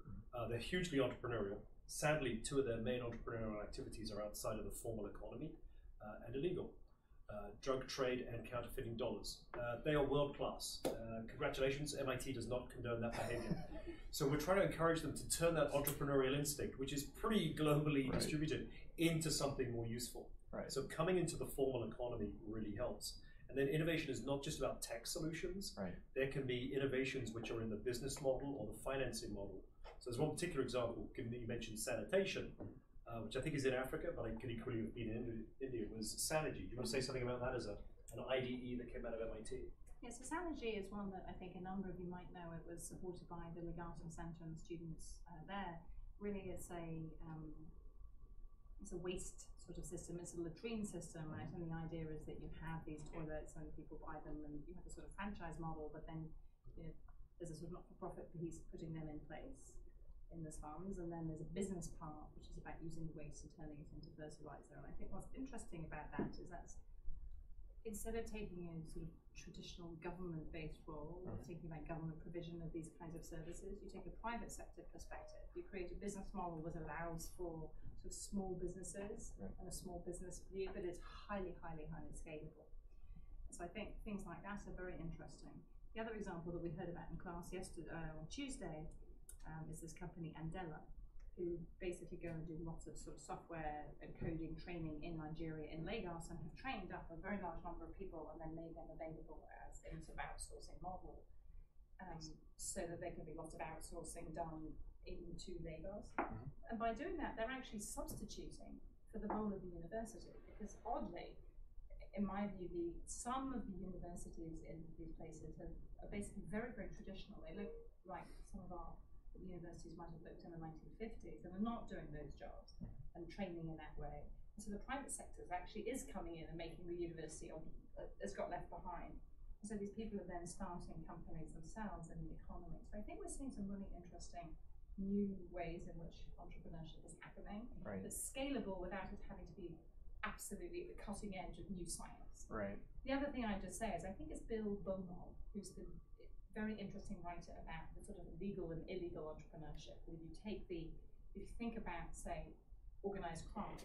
they're hugely entrepreneurial. Sadly, two of their main entrepreneurial activities are outside of the formal economy and illegal. Drug trade and counterfeiting dollars. They are world class. Congratulations, MIT does not condone that behavior. So we're trying to encourage them to turn that entrepreneurial instinct, which is pretty globally distributed, into something more useful. Right. So coming into the formal economy really helps. And then innovation is not just about tech solutions. Right. There can be innovations which are in the business model or the financing model. So there's one particular example, given that you mentioned sanitation, which I think is in Africa, but it could equally have been in India, was Sanergy. Do you want to say something about that as an IDE that came out of MIT? Yes, so Sanergy is one that I think a number of you might know. It was supported by the Legatum Centre and the students there. Really, it's a waste sort of system. It's a latrine system, right? And the idea is that you have these toilets and people buy them, and you have a sort of franchise model, but then there's a sort of not-for-profit piece putting them in place in the slums, and then there's a business part which is about using waste and turning it into fertilizer. And I think what's interesting about that is that instead of taking a sort of traditional government-based role, or thinking about government provision of these kinds of services, you take a private sector perspective. You create a business model that allows for sort of small businesses and a small business view, but it's highly, highly, highly scalable. So I think things like that are very interesting. The other example that we heard about in class yesterday, on Tuesday, is this company Andela, who basically go and do lots of sort of software and coding training in Nigeria, in Lagos, and have trained up a very large number of people and then made them available as a sort of outsourcing model, so that there can be lots of outsourcing done into Lagos. And by doing that, they're actually substituting for the role of the university, because oddly, in my view, some of the universities in these places are basically very, very traditional. They look like some of our universities might have looked in the 1950s, and are not doing those jobs and training in that way. And so the private sector actually is coming in and making the university has got left behind. And so these people are then starting companies themselves in the economy. So I think we're seeing some really interesting new ways in which entrepreneurship is happening, that's scalable without it having to be absolutely at the cutting edge of new science. Right. The other thing I just say is I think it's Bill Beaumont, who's the very interesting writer about the sort of legal and illegal entrepreneurship. If you think about, say, organized crime,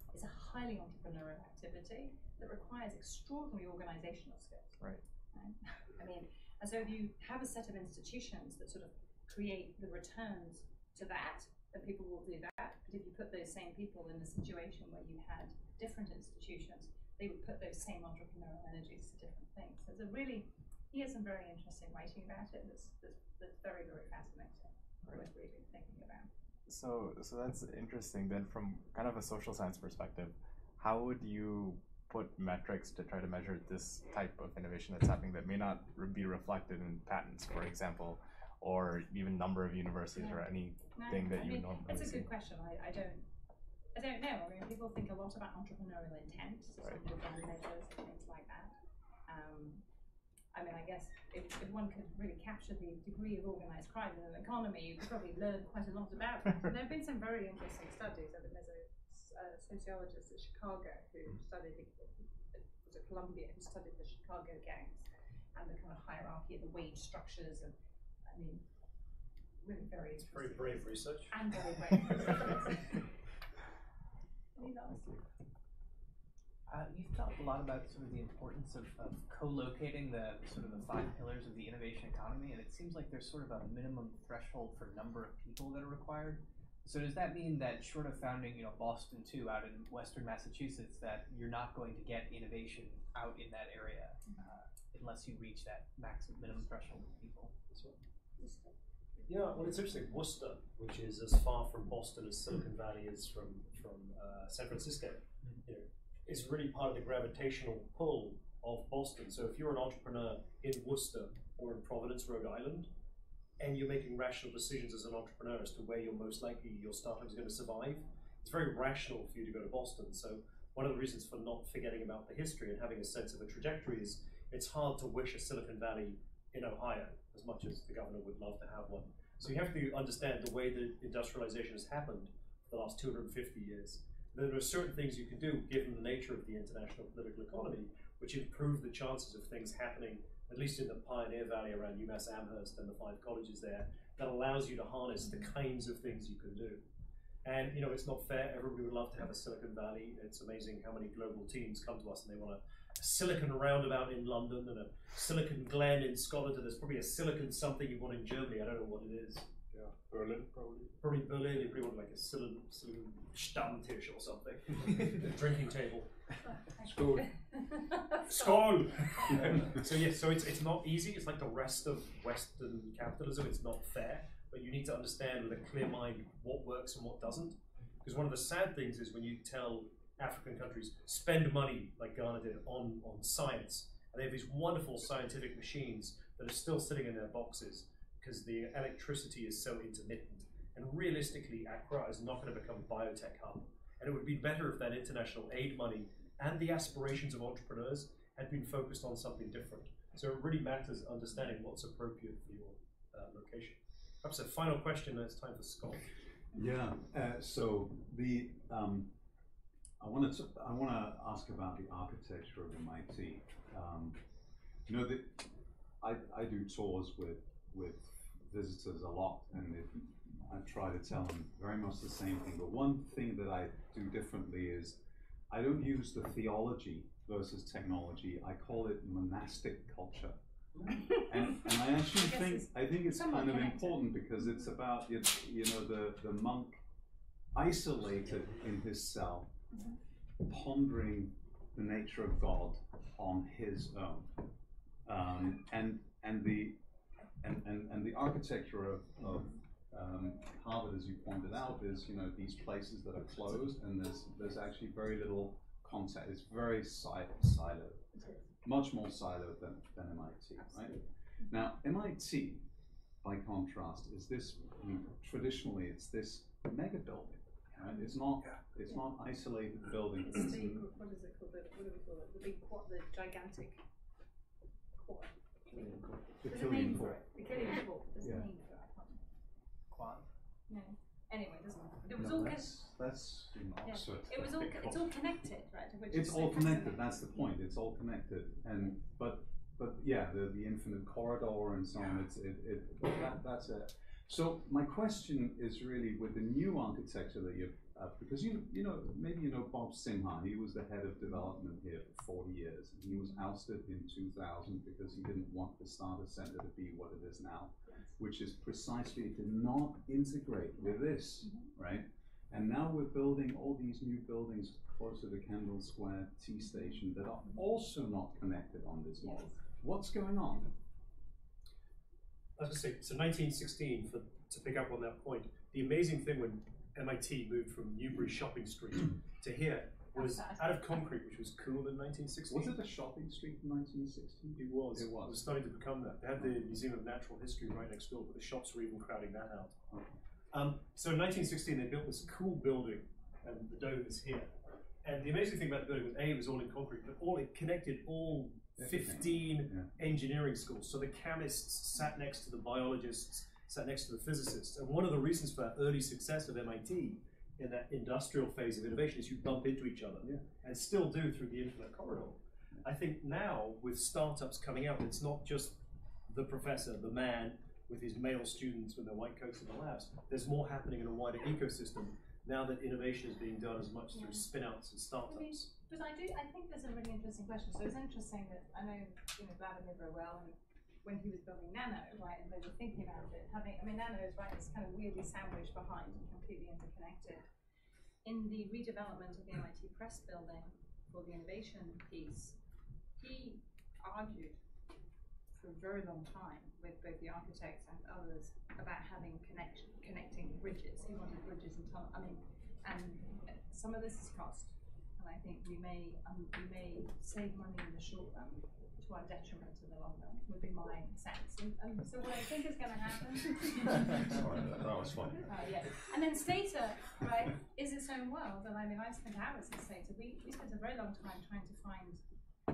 it's a highly entrepreneurial activity that requires extraordinary organizational skills. Right. I mean, and so if you have a set of institutions that sort of create the returns to that, then people will do that. But if you put those same people in a situation where you had different institutions, they would put those same entrepreneurial energies to different things. So it's he has some very interesting writing about it that's very, very fascinating. Worth reading, thinking about. So that's interesting. Then from kind of a social science perspective, how would you put metrics to try to measure this type of innovation that's happening that may not be reflected in patents, for example, or even number of universities or anything that you normally see? It's a good question. I don't I don't know. I mean, people think a lot about entrepreneurial intent, so Right. some design measures and things like that. I mean, I guess if one could really capture the degree of organised crime in an economy, you could probably learn quite a lot about it. And there have been some very interesting studies. I mean, there's a sociologist at Chicago who studied, was at Columbia, who studied the Chicago gangs and the kind of hierarchy of the wage structures, and I mean, really very interesting. Very brave research. And very brave research. Any others? You've talked a lot about sort of the importance of co-locating the sort of the 5 pillars of the innovation economy, and it seems like there's sort of a minimum threshold for number of people that are required. So does that mean that short of founding, Boston 2 out in Western Massachusetts, that you're not going to get innovation out in that area unless you reach that maximum minimum threshold of people? Yeah, well, it's interesting. Worcester, which is as far from Boston as Silicon Valley is from San Francisco, is really part of the gravitational pull of Boston. So if you're an entrepreneur in Worcester or in Providence, Rhode Island, and you're making rational decisions as an entrepreneur as to where you're most likely your startup is going to survive, it's very rational for you to go to Boston. So one of the reasons for not forgetting about the history and having a sense of a trajectory is it's hard to wish a Silicon Valley in Ohio, as much as the governor would love to have one. So you have to understand the way that industrialization has happened for the last 250 years. There are certain things you can do, given the nature of the international political economy, which improve the chances of things happening, at least in the Pioneer Valley around UMass Amherst and the 5 colleges there, that allows you to harness the kinds of things you can do. And it's not fair. Everybody would love to have a Silicon Valley. It's amazing how many global teams come to us and they want a Silicon Roundabout in London and a Silicon Glen in Scotland, and there's probably a Silicon something you want in Germany. I don't know what it is. Yeah, Berlin probably. Probably Berlin. You probably want like a Silicon Stammtisch or something. A drinking table. Skål. Skål! So yes, so it's not easy. It's like the rest of Western capitalism. It's not fair, but you need to understand with a clear mind what works and what doesn't. Because one of the sad things is when you tell African countries spend money like Ghana did on science, and they have these wonderful scientific machines that are still sitting in their boxes because the electricity is so intermittent. And realistically, Accra is not going to become a biotech hub. And it would be better if that international aid money and the aspirations of entrepreneurs had been focused on something different. So it really matters understanding what's appropriate for your location. Perhaps a final question, and it's time for Scott. Yeah, so the I want to ask about the architecture of MIT. I do tours with visitors a lot, and I try to tell them very much the same thing. But one thing that I do differently is I don't use the theology versus technology. I call it monastic culture. And I actually think it's kind of important because it's about the monk isolated in his cell, pondering the nature of God on his own, and the architecture of Harvard, as you pointed out, is these places that are closed, and there's actually very little contact. It's very siloed, much more siloed than MIT. Right? Now, MIT, by contrast, is this. Traditionally, it's this mega building. Right? It's not isolated building. What is it called? What do we call it? The big quad, the gigantic quad. The There's a Killian name for Court. it. The Killian Court. There's a name for it. I can't remember. Quad? No. Anyway, it doesn't matter. It was No, all that's in Oxford. It was all. It's all connected, right? Which It's is all so connected. fascinating. That's the point. It's all connected, and but yeah, the infinite corridor and so on. That's it. So my question is really with the new architecture that you've because maybe Bob Simha. He was the head of development here for 40 years, and he was ousted in 2000 because he didn't want the starter center to be what it is now, which is precisely it did not integrate with this, right? And now we're building all these new buildings closer to Kendall Square T Station that are also not connected on this model. What's going on? As I say, so 1916, to pick up on that point, the amazing thing when MIT moved from Newbury Shopping Street to here was out of concrete, which was cool in 1916. Was it a shopping street in 1916? It was. It was. It was starting to become that. They had the Museum of Natural History right next door, but the shops were even crowding that out. Okay. So in 1916, they built this cool building and the dome is here. And the amazing thing about the building was A, it was all in concrete, but it connected all 15 engineering schools. So the chemists sat next to the biologists, sat next to the physicists. And one of the reasons for that early success of MIT in that industrial phase of innovation is you bump into each other, and still do through the infinite corridor. I think now, with startups coming out, it's not just the professor, the man, with his male students with their white coats in the labs. There's more happening in a wider ecosystem now that innovation is being done as much through spin-outs and startups. But I think there's a really interesting question. So it's interesting that I know Vannevar very well, and when he was building Nano, right, and they were thinking about it, Nano is right, it's kind of weirdly sandwiched behind and completely interconnected. In the redevelopment of the MIT Press building for the innovation piece, he argued for a very long time with both the architects and others about having connecting bridges. He wanted bridges and tunnels. And some of this is cost, and I think we may save money in the short run to our detriment in the long run, would be my sense. And so what I think is going to happen. Sorry, that was fun. And then Stata, right, is its own world. And I spent hours in Stata. We spent a very long time trying to find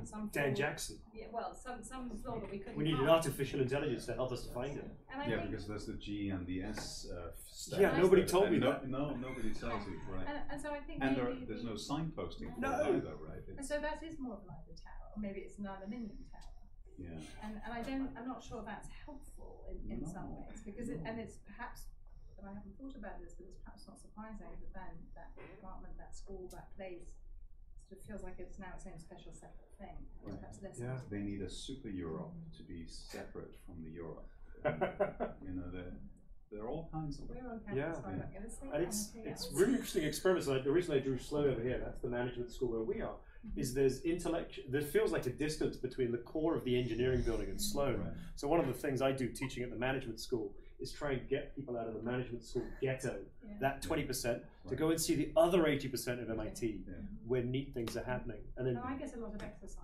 some Dan Jackson. Some flaw that we couldn't. We needed artificial intelligence to help us to find it. And because there's the G and the S step. Yeah, nobody told me that. No, nobody tells you, right? And so I think there's no signposting for it either, right? And so that is more of an ivory tower, or maybe it's an aluminium tower. Yeah. And I'm not sure that's helpful in some ways, because it's perhaps, and I haven't thought about this, but it's perhaps not surprising that then that department, that school, that place sort of feels like it's now its own special separate thing. Right. Perhaps less. They need a super Europe to be separate from the Europe. There are all kinds of. We're on campus, and it's really interesting experiments. Like the reason I drew Sloan over here, that's the management school where we are, is there's there feels like a distance between the core of the engineering building and Sloan. Right. So one of the things I do teaching at the management school is try and get people out of the management school ghetto, that 20%, to go and see the other 80% of MIT where neat things are happening. And then I get a lot of exercise.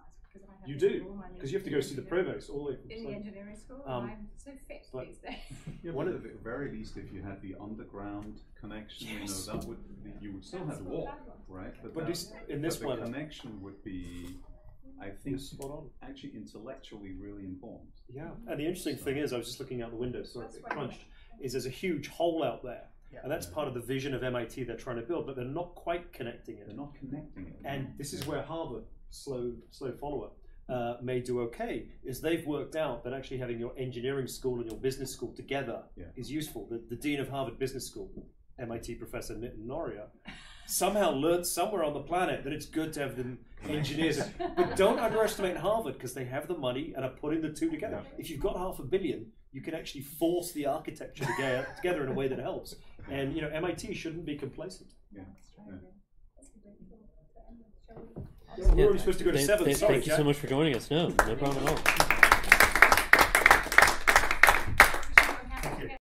You do, because you have to go see the provost all the way from in Sloan. the engineering school. I'm so fit these days. Yeah, but at the very least, if you had the underground connection, you would still have to walk, right? But in this the one, connection would be, I think, actually intellectually really important. Yeah, and the interesting thing is, I was just looking out the window, sorry, it crunched, is there's a huge hole out there. And that's part of the vision of MIT they're trying to build, but they're not quite connecting it. They're not connecting it. And this is where Harvard, slow follower, may do okay, is they've worked out that actually having your engineering school and your business school together is useful. The dean of Harvard Business School, MIT professor Nitin Noria, somehow learned somewhere on the planet that it's good to have the engineers. But don't underestimate Harvard, because they have the money and are putting the two together. If you've got $500 million, you can actually force the architecture together in a way that helps. And MIT shouldn't be complacent. We're already supposed to go to 7. Sorry, thank you so much for joining us. No problem at all.